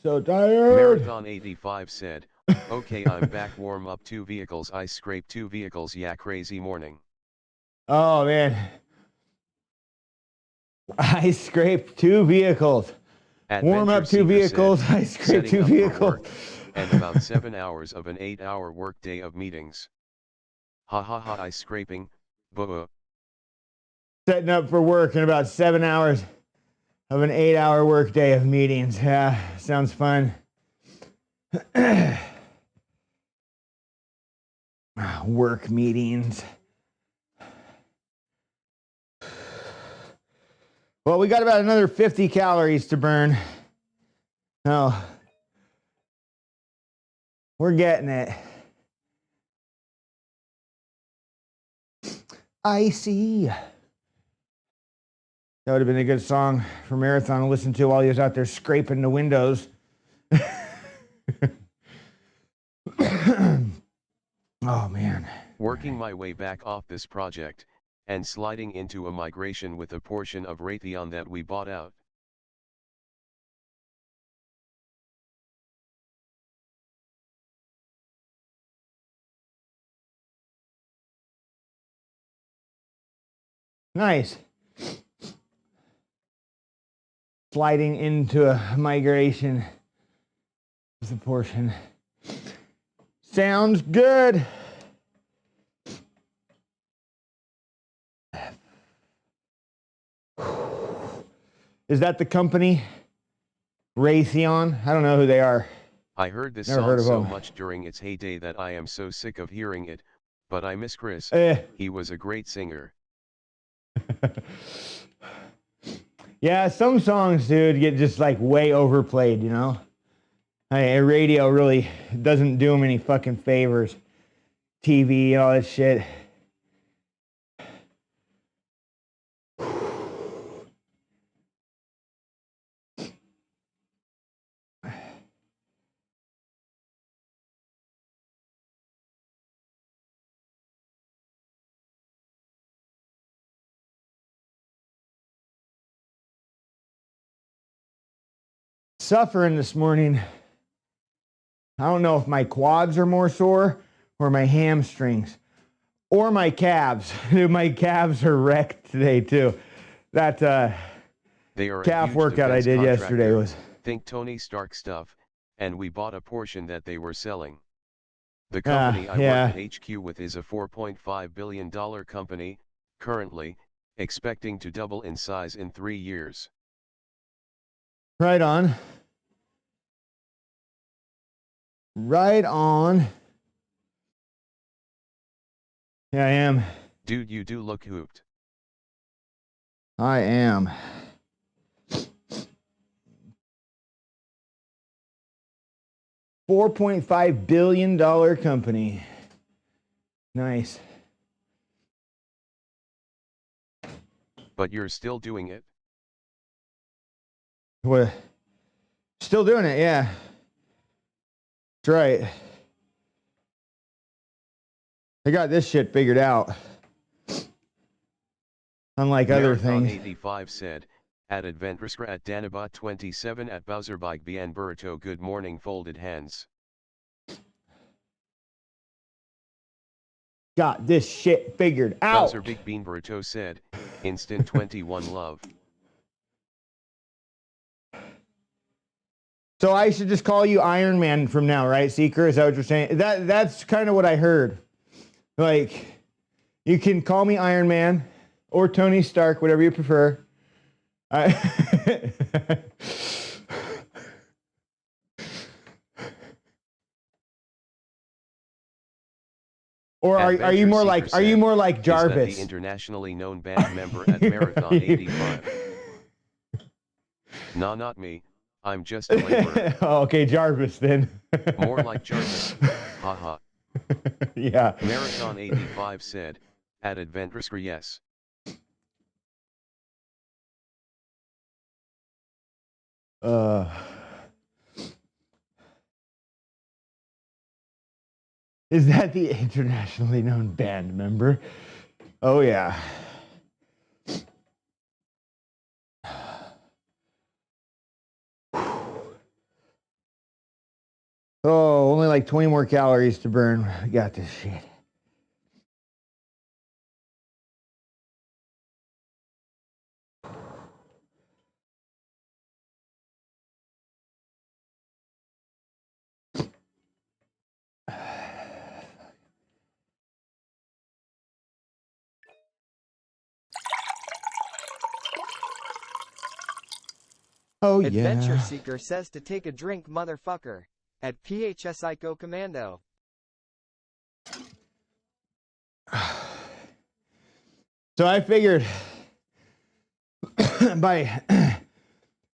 So tired. Marathon 85 said, okay, I'm back. Warm up 2 vehicles. I scrape 2 vehicles. Yeah, crazy morning. Oh man. I scraped 2 vehicles. Warm up 2 vehicles. Said, I scraped 2 vehicles. And about 7 hours of an 8-hour workday of meetings. Ha ha ha, I scraping, buh. Setting up for work in about 7 hours of an 8-hour workday of meetings. Yeah, sounds fun. Work meetings. Well, we got about another 50 calories to burn. Oh, we're getting it. Icy. That would have been a good song for Marathon to listen to while he was out there scraping the windows. Oh, man. Working my way back off this project, and sliding into a migration with a portion of Raytheon that we bought out. Nice. Sliding into a migration with a portion. Sounds good. Is that the company? Raytheon? I don't know who they are. I heard this Never song heard of so them. much during its heyday that I am so sick of hearing it, but I miss Chris. He was a great singer. Yeah, some songs, dude, get just like way overplayed, you know? Radio really doesn't do them any fucking favors. TV and all that shit. Suffering this morning. I don't know if my quads are more sore or my hamstrings or my calves. My calves are wrecked today too. That calf workout I did yesterday was... Think Tony Stark stuff, and we bought a portion that they were selling. The company I work at HQ with is a $4.5 billion company, currently, expecting to double in size in 3 years. Right on. Right on. Yeah, I am. Dude, you do look hooped. I am. $4.5 billion company. Nice. But you're still doing it? What? Still doing it, yeah. That's right. I got this shit figured out. Unlike other things. 85 said, at Adventrisker at Danabot 27 at Bowserbike Bian Burrito, good morning, folded hands. Got this shit figured out. Bowser Big Bean Burrito said, instant 21 love. So I should just call you Iron Man from now, right, Seeker? Is that what you're saying? That's kind of what I heard. Like, you can call me Iron Man or Tony Stark, whatever you prefer. Or are you more like Jarvis? Is that the internationally known band member at Marathon 85? Nah, not me. I'm just a laborer. Oh, okay, Jarvis then. More like Jarvis. Haha. Yeah. Marathon 85 said, at Adventrisker, yes. Is that the internationally known band member? Oh, yeah. Oh, only like 20 more calories to burn. I got this shit. Oh, Adventure yeah. Seeker says to take a drink, motherfucker. At PHS Psycho Commando. So I figured by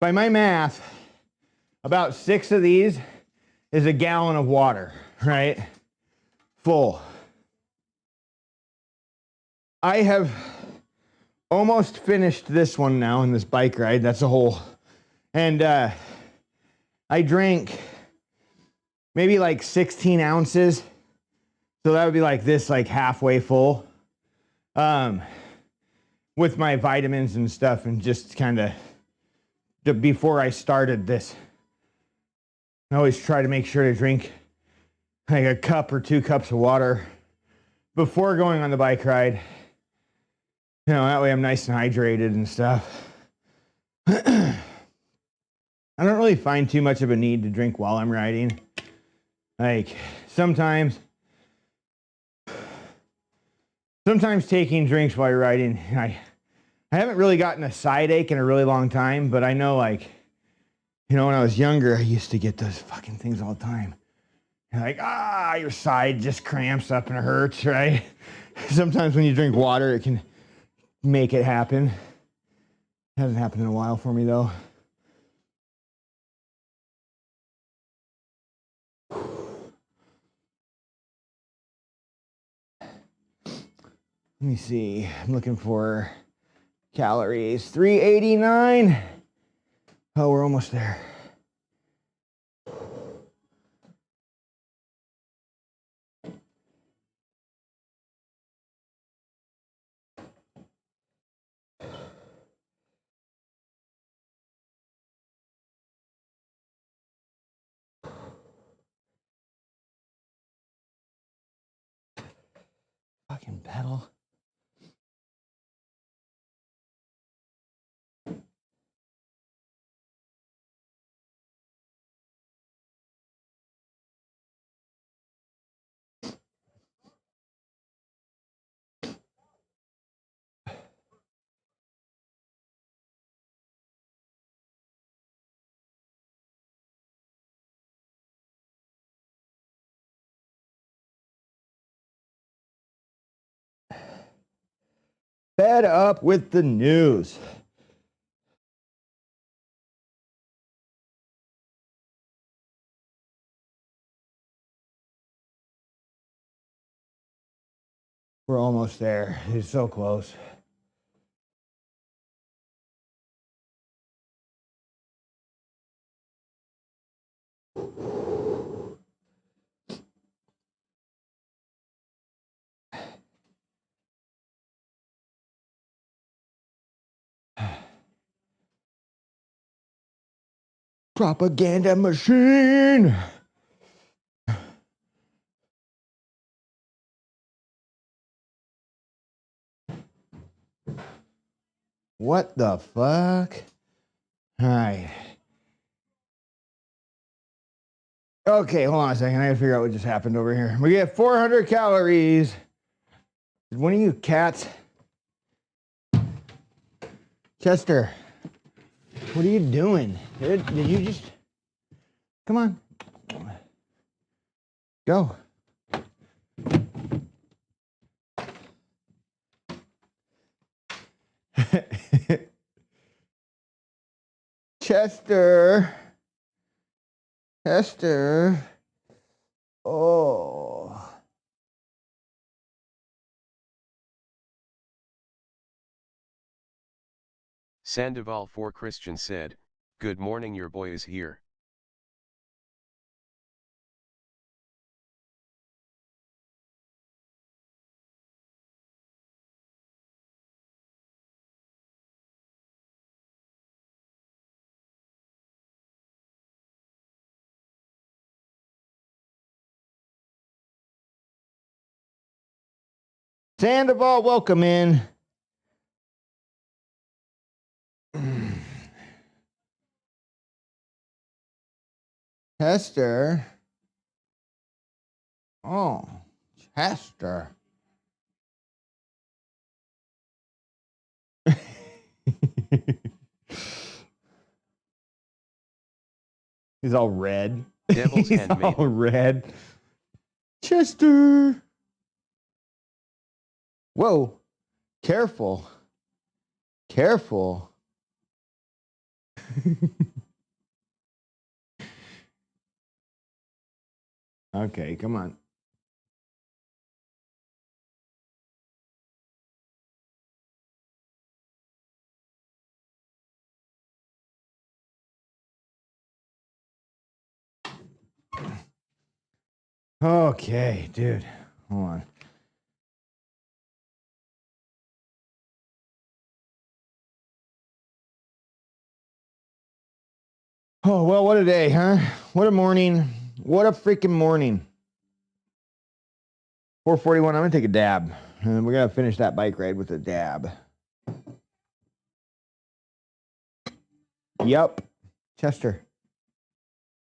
my math, about 6 of these is a gallon of water, right? Full. I have almost finished this one now in this bike ride. That's a whole. And I drank maybe like 16 ounces. So that would be like this, like halfway full. With my vitamins and stuff, and just kind of before I started this, I always try to make sure to drink like a cup or 2 cups of water before going on the bike ride. You know, that way I'm nice and hydrated and stuff. I don't really find too much of a need to drink while I'm riding. Like sometimes taking drinks while you're riding, I haven't really gotten a side ache in a really long time, but I know, like, you know, when I was younger, I used to get those fucking things all the time. You're like, your side just cramps up and it hurts, right? Sometimes when you drink water, it can make it happen. Hasn't happened in a while for me, though. Let me see. I'm looking for calories. 389. Oh, we're almost there. Fucking pedal. Fed up with the news. We're almost there. It's so close. Propaganda machine. What the fuck? All right. Okay, hold on a second. I gotta figure out what just happened over here. We get 400 calories. Did one of you cats? Chester, what are you doing? Did you just... Come on. Go. Chester. Chester. Oh. Sandoval for Christian said, "Good morning, your boy is here." Sandoval, welcome in. Hester. Oh, Hester. He's all red. Devil's He's Handmaiden. all red. Chester. Whoa. Careful. Careful. Okay, come on. Okay, dude. Hold on. Oh, well, what a day, huh? What a morning. What a freaking morning. 4:41. I'm going to take a dab. And we're going to finish that bike ride with a dab. Yep. Chester.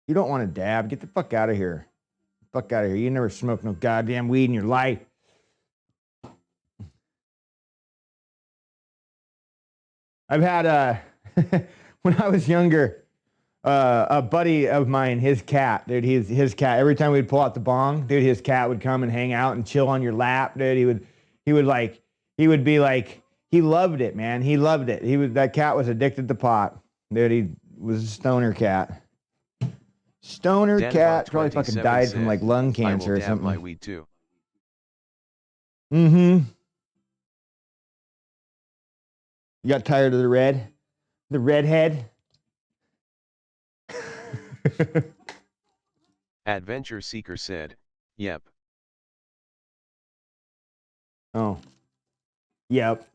You don't want to dab. Get the fuck out of here. Fuck out of here. You never smoked no goddamn weed in your life. I've had when I was younger, a buddy of mine, his cat, dude, his cat, every time we'd pull out the bong, dude, his cat would come and hang out and chill on your lap, dude. He would be like, he loved it, man. He loved it. That cat was addicted to pot. Dude, he was a stoner cat. Stoner Dan cat Bot probably fucking 27 died said, from like lung I will cancer or dab something. my weed too. Mm-hmm. You got tired of the redhead? Adventure Seeker said, yep. Oh. Yep.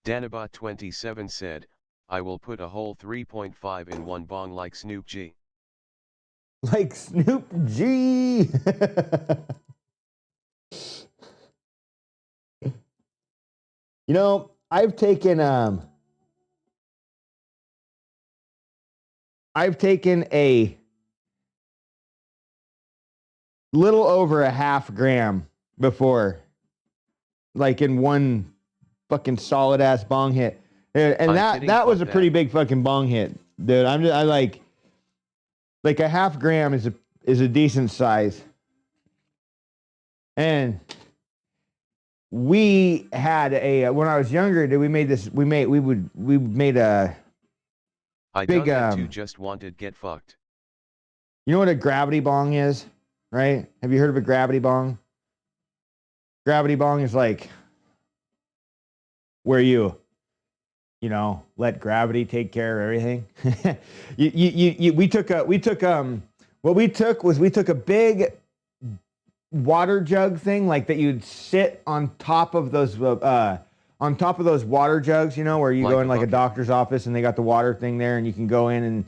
Danabot 27 said, I will put a whole 3.5 in one bong like Snoop G. Like Snoop G. You know, I've taken a little over a half gram before, like in one fucking solid ass bong hit, and that was a pretty big fucking bong hit, dude. I like a half gram is a decent size, and we had when I was younger, dude, we made a I big done that too, just wanted get fucked. You know what a gravity bong is, right? Have you heard of a gravity bong? Gravity bong is like where you let gravity take care of everything. We took a big water jug thing, like that you'd sit on top of those water jugs, where you Like go a in like a bucket. doctor's office and they got the water thing there and you can go in and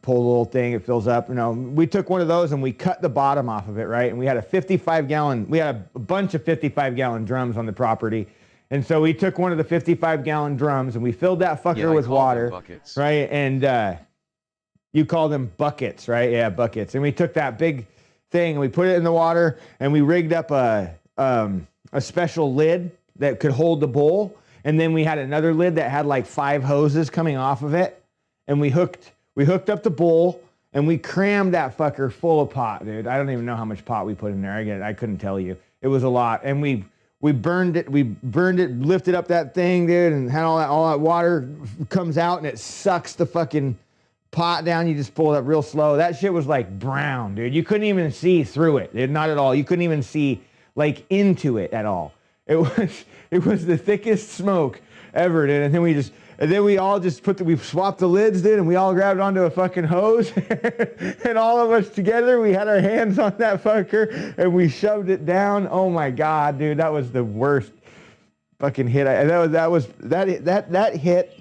pull the little thing, it fills up. We took one of those and we cut the bottom off of it, right? And we had a 55-gallon, we had a bunch of 55-gallon drums on the property. And so we took one of the 55-gallon drums and we filled that fucker with water, right? And you call them buckets, right? Yeah, buckets. And we took that big thing and we put it in the water and we rigged up a special lid that could hold the bowl. And then we had another lid that had like 5 hoses coming off of it. And we hooked up the bowl and we crammed that fucker full of pot, dude. I don't even know how much pot we put in there. I couldn't tell you. It was a lot. And we burned it, lifted up that thing, dude, and had all that water comes out and it sucks the fucking pot down. You just pull it up real slow. That shit was like brown, dude. You couldn't even see through it, dude. Not at all. You couldn't even see like into it at all. It was the thickest smoke ever, dude. And then we all just we swapped the lids, dude, and we all grabbed onto a fucking hose. And all of us together, we had our hands on that fucker and we shoved it down. Oh my God, dude, that was the worst fucking hit. That hit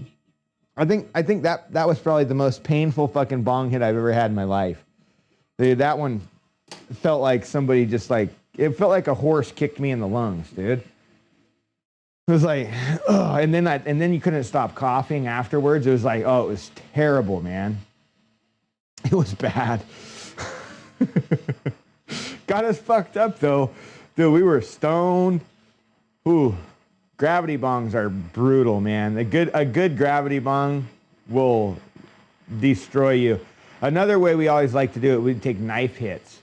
I think that was probably the most painful fucking bong hit I've ever had in my life. Dude, that one felt like somebody just like, it felt like a horse kicked me in the lungs, dude. It was like, oh, and then you couldn't stop coughing afterwards. It was like, oh, it was terrible, man. It was bad. Got us fucked up though. Dude, we were stoned. Ooh, gravity bongs are brutal, man. A good gravity bong will destroy you. Another way we always like to do it, we'd take knife hits.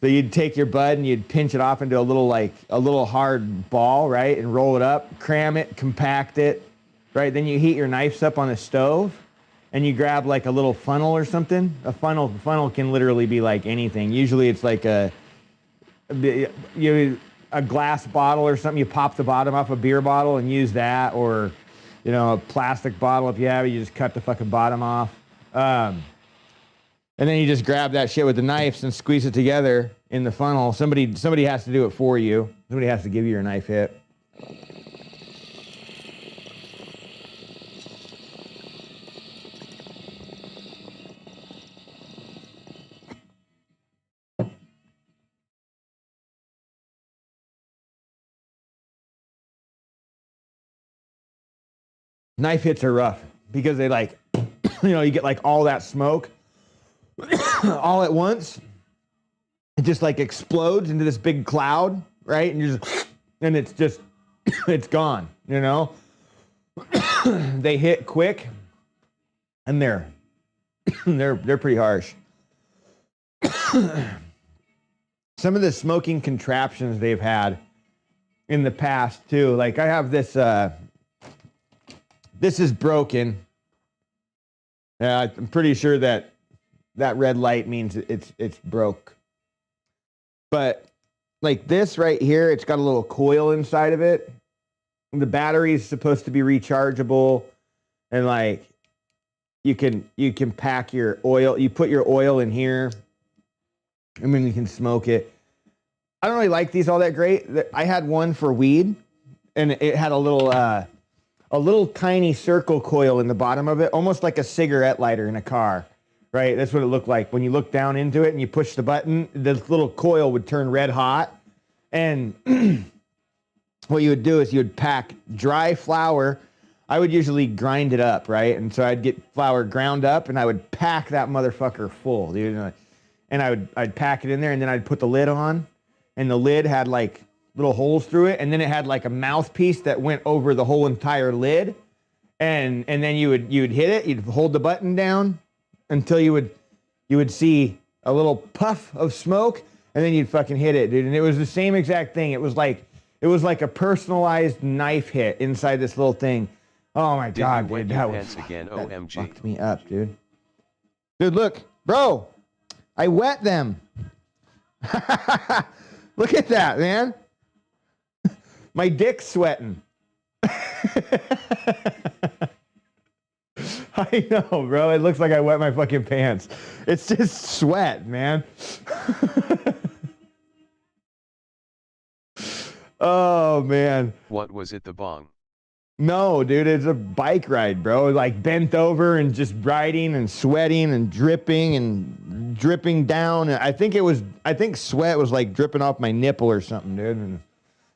So you'd take your bud and you'd pinch it off into a little hard ball, right? And roll it up, cram it, compact it, right? Then you heat your knives up on the stove and you grab like a little funnel or something. A funnel can literally be like anything. Usually it's like a glass bottle or something. You pop the bottom off a beer bottle and use that, or, you know, a plastic bottle if you have it, you just cut the fucking bottom off. And then you just grab that shit with the knives and squeeze it together in the funnel. Somebody has to do it for you. Somebody has to give you your knife hit. Knife hits are rough because they like, you know, you get like all that smoke all at once. It just like explodes into this big cloud, right? And it's just, it's gone, you know? They hit quick and they're pretty harsh. Some of the smoking contraptions they've had in the past too, like I have this, this is broken. I'm pretty sure that red light means it's broke. But like this right here, it's got a little coil inside of it. The battery is supposed to be rechargeable, and like you can pack your oil. You put your oil in here, and then you can smoke it. I don't really like these all that great. I had one for weed, and it had a little tiny circle coil in the bottom of it, almost like a cigarette lighter in a car, right? That's what it looked like. When you look down into it and you push the button, this little coil would turn red hot. And what you would do is you would pack dry flour. I would usually grind it up, right? And so I'd get flour ground up and I would pack that motherfucker full, dude. And I'd pack it in there and then I'd put the lid on, and the lid had like little holes through it, and then it had like a mouthpiece that went over the whole entire lid, and then you would hit it, you'd hold the button down until you would see a little puff of smoke, and then you'd fucking hit it, dude. And it was the same exact thing. It was like a personalized knife hit inside this little thing. Oh my god, dude, that was again. that OMG. fucked me up, dude. Dude, look, bro, I wet them. Look at that, man. My dick's sweating. I know, bro. It looks like I wet my fucking pants. It's just sweat, man. Oh, man. What was it, the bong? No, dude, it's a bike ride, bro. Like bent over and just riding and sweating and dripping down. I think sweat was like dripping off my nipple or something, dude. And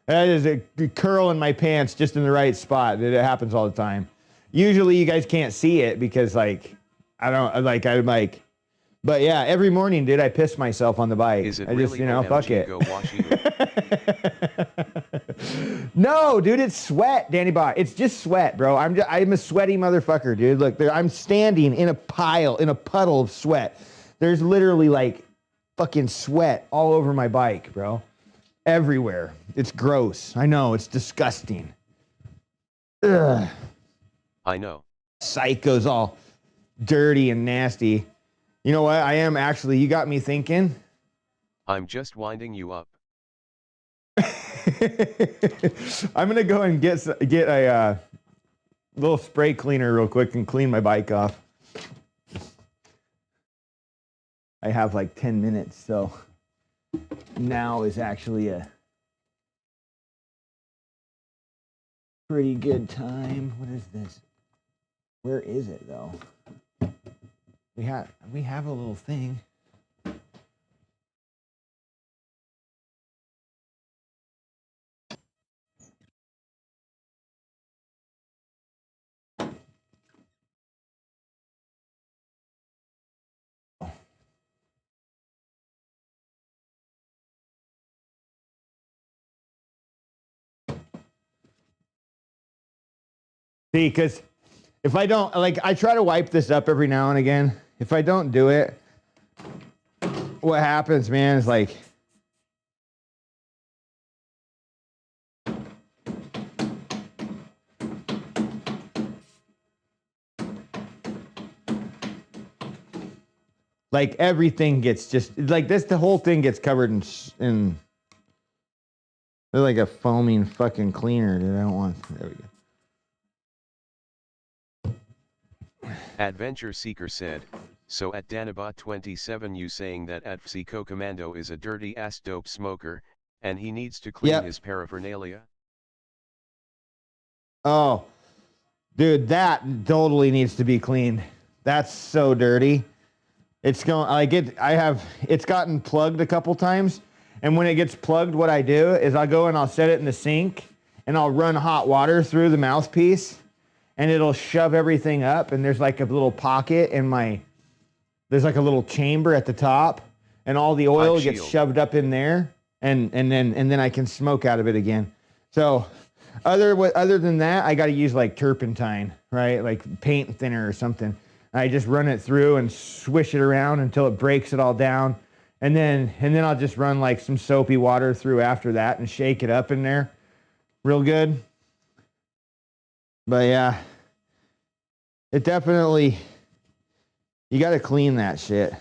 that is a curl in my pants just in the right spot. It happens all the time. Usually you guys can't see it because like, but yeah, every morning, dude, I piss myself on the bike. Is it I really just, fuck it. Go wash you? No, dude, it's sweat, Danny Bot. It's just sweat, bro. I'm a sweaty motherfucker, dude. Look, I'm standing in a puddle of sweat. There's literally like fucking sweat all over my bike, bro. Everywhere. It's gross. I know, it's disgusting. Ugh. I know. Psycho's all dirty and nasty. You know what? I am actually, you got me thinking. I'm just winding you up. I'm gonna go and get a little spray cleaner real quick and clean my bike off. I have like 10 minutes, so now is actually a pretty good time. What is this? Where is it though? We have a little thing. See, because if I don't, like, I try to wipe this up every now and again. If I don't do it, what happens, man, is like, everything gets just, like this, the whole thing gets covered in like a foaming fucking cleaner, dude. I don't want, there we go. Adventure Seeker said, so at Danabot27 you saying that at Psycho Commando is a dirty ass dope smoker, and he needs to clean his paraphernalia? Oh, dude, that totally needs to be cleaned. That's so dirty. It's going, it's gotten plugged a couple times, and when it gets plugged, what I do is I'll go and I'll set it in the sink, and I'll run hot water through the mouthpiece, and it'll shove everything up, and there's like a little pocket in there's like a little chamber at the top, and all the oil gets shoved up in there, and then I can smoke out of it again. So other than that, I got to use like turpentine, right? Like paint thinner or something. I just run it through and swish it around until it breaks it all down. And then I'll just run like some soapy water through after that and shake it up in there real good. But yeah, it definitely, you got to clean that shit.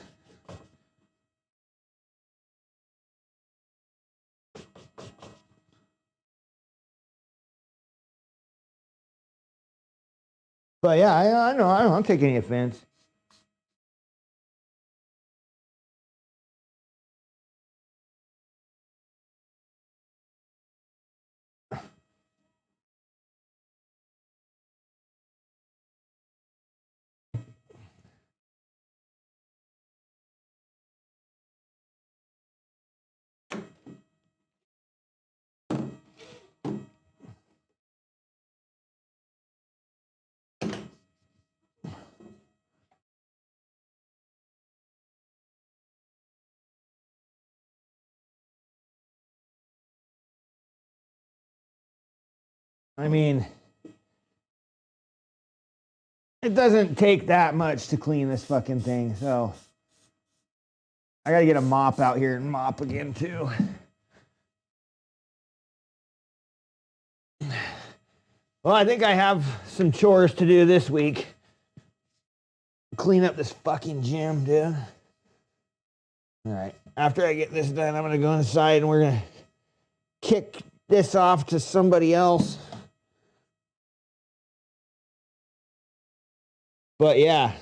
But yeah, I don't take any offense. I mean, it doesn't take that much to clean this fucking thing, so I gotta get a mop out here and mop again too. Well, I think I have some chores to do this week. Clean up this fucking gym, dude. All right, after I get this done, I'm gonna go inside and we're gonna kick this off to somebody else. But yeah,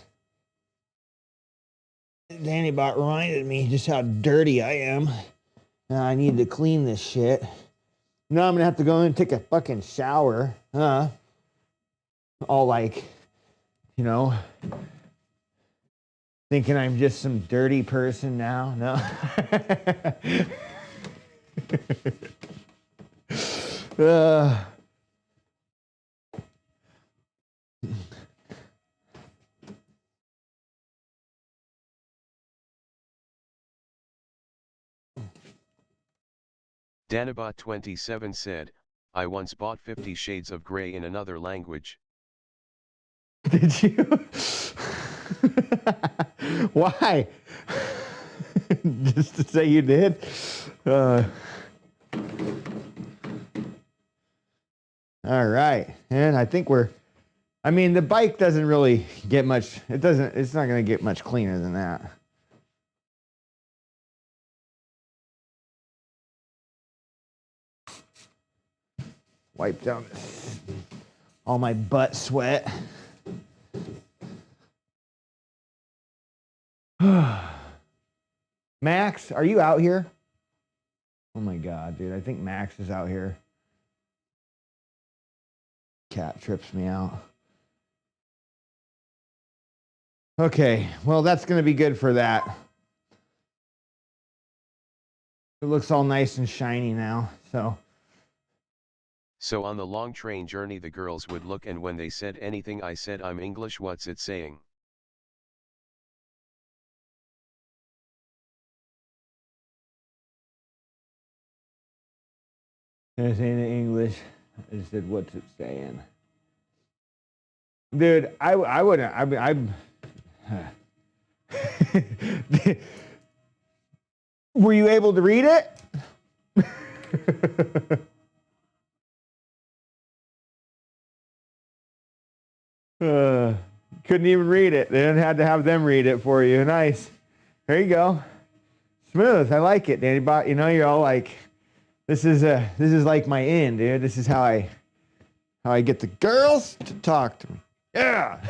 DannyBot reminded me just how dirty I am. Now I need to clean this shit. Now I'm gonna have to go in and take a fucking shower. All like, you know, thinking I'm just some dirty person now. No. Danabot27 said, I once bought 50 Shades of Grey in another language. Did you? Why? Just to say you did? All right. And I think I mean, the bike doesn't really get much, it's not going to get much cleaner than that. Wipe down all my butt sweat. Max, are you out here? Oh my God, dude. I think Max is out here. Cat trips me out. Okay, well, that's going to be good for that. It looks all nice and shiny now, so. So on the long train journey the girls would look, and when they said anything I said I'm English, what's it saying? It's in English. I said, what's it saying? Dude, I wouldn't, I'm were you able to read it? Couldn't even read it. They had to have them read it for you. Nice. There you go. Smooth. I like it, Danny Bot. You know, you're all like, this is like my in, dude. This is how I get the girls to talk to me. Yeah.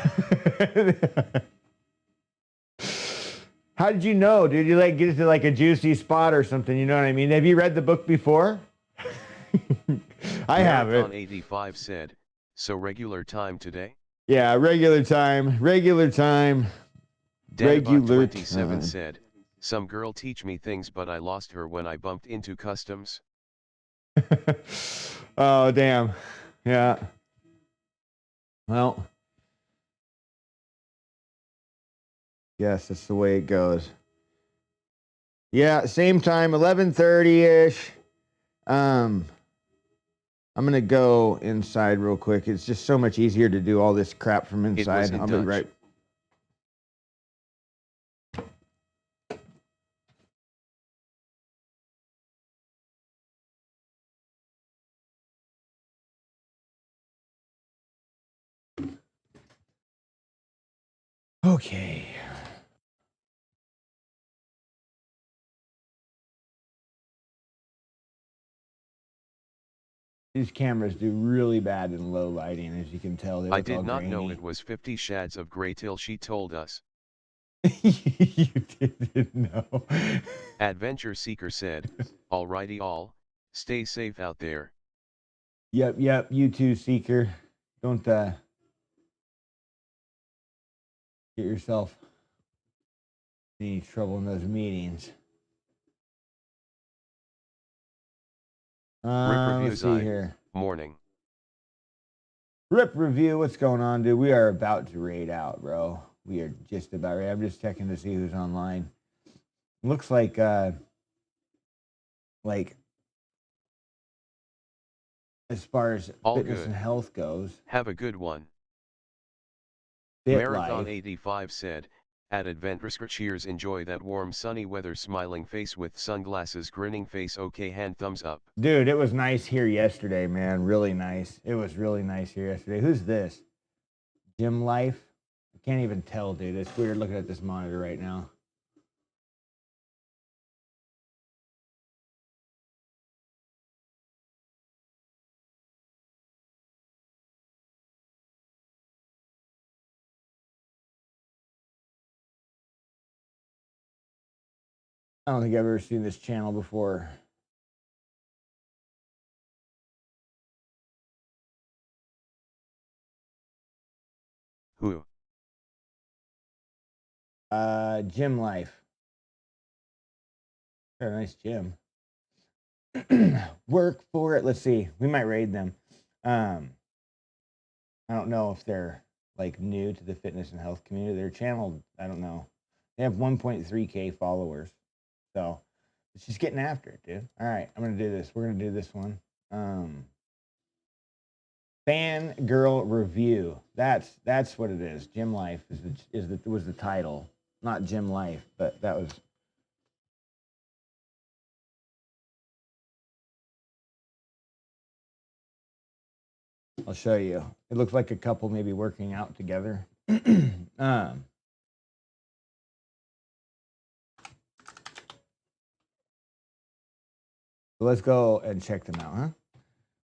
How did you know, dude? You like get it to like a juicy spot or something, you know what I mean? Have you read the book before? I haven't. Marathon 85 said, so regular time today? Yeah, regular time. Regular time. Danabot 27 said, some girl teach me things but I lost her when I bumped into customs. Oh, damn. Yeah. Well. Yes, that's the way it goes. Yeah, same time, 11:30-ish. I'm going to go inside real quick. It's just so much easier to do all this crap from inside. I'll be right. Okay. These cameras do really bad in low lighting, as you can tell. I did not know it was 50 Shads of Grey till she told us. You didn't know. Adventure Seeker said, alrighty all, stay safe out there. Yep, you too, Seeker. Don't get yourself in any trouble in those meetings. Let's see here. Morning. Rip Review, what's going on, dude? We are about to raid out, bro. We are just about ready. I'm just checking to see who's online. Looks like as far as all fitness good. And health goes. Have a good one. Fit Marathon life. 85 said, at Adventure cheers, enjoy that warm sunny weather, smiling face with sunglasses, grinning face, okay, hand thumbs up. Dude, it was nice here yesterday, man. Really nice. It was really nice here yesterday. Who's this? Gym Life? I can't even tell, dude. It's weird looking at this monitor right now. I don't think I've ever seen this channel before. Who? Gym Life. Got a nice gym. Work for it. Let's see. We might raid them. I don't know if they're like new to the fitness and health community. Their channel, I don't know. They have 1.3K followers. So it's just getting after it, dude. All right, I'm gonna do this. We're gonna do this one. Fangirl Review. That's what it is. Gym Life was the title. Not Gym Life, but that was. I'll show you. It looks like a couple maybe working out together. So let's go and check them out, huh?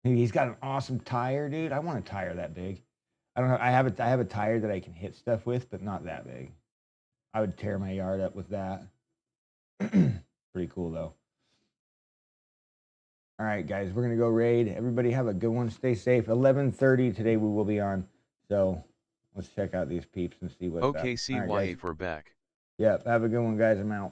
He's got an awesome tire, dude. I want a tire that big. I don't know. I have a tire that I can hit stuff with, but not that big. I would tear my yard up with that. Pretty cool though. All right, guys, we're gonna go raid. Everybody have a good one. Stay safe. 11:30 today we will be on. So Let's check out these peeps and see what's up. OKCYA All right, guys. for back. Yep. Have a good one, guys. I'm out.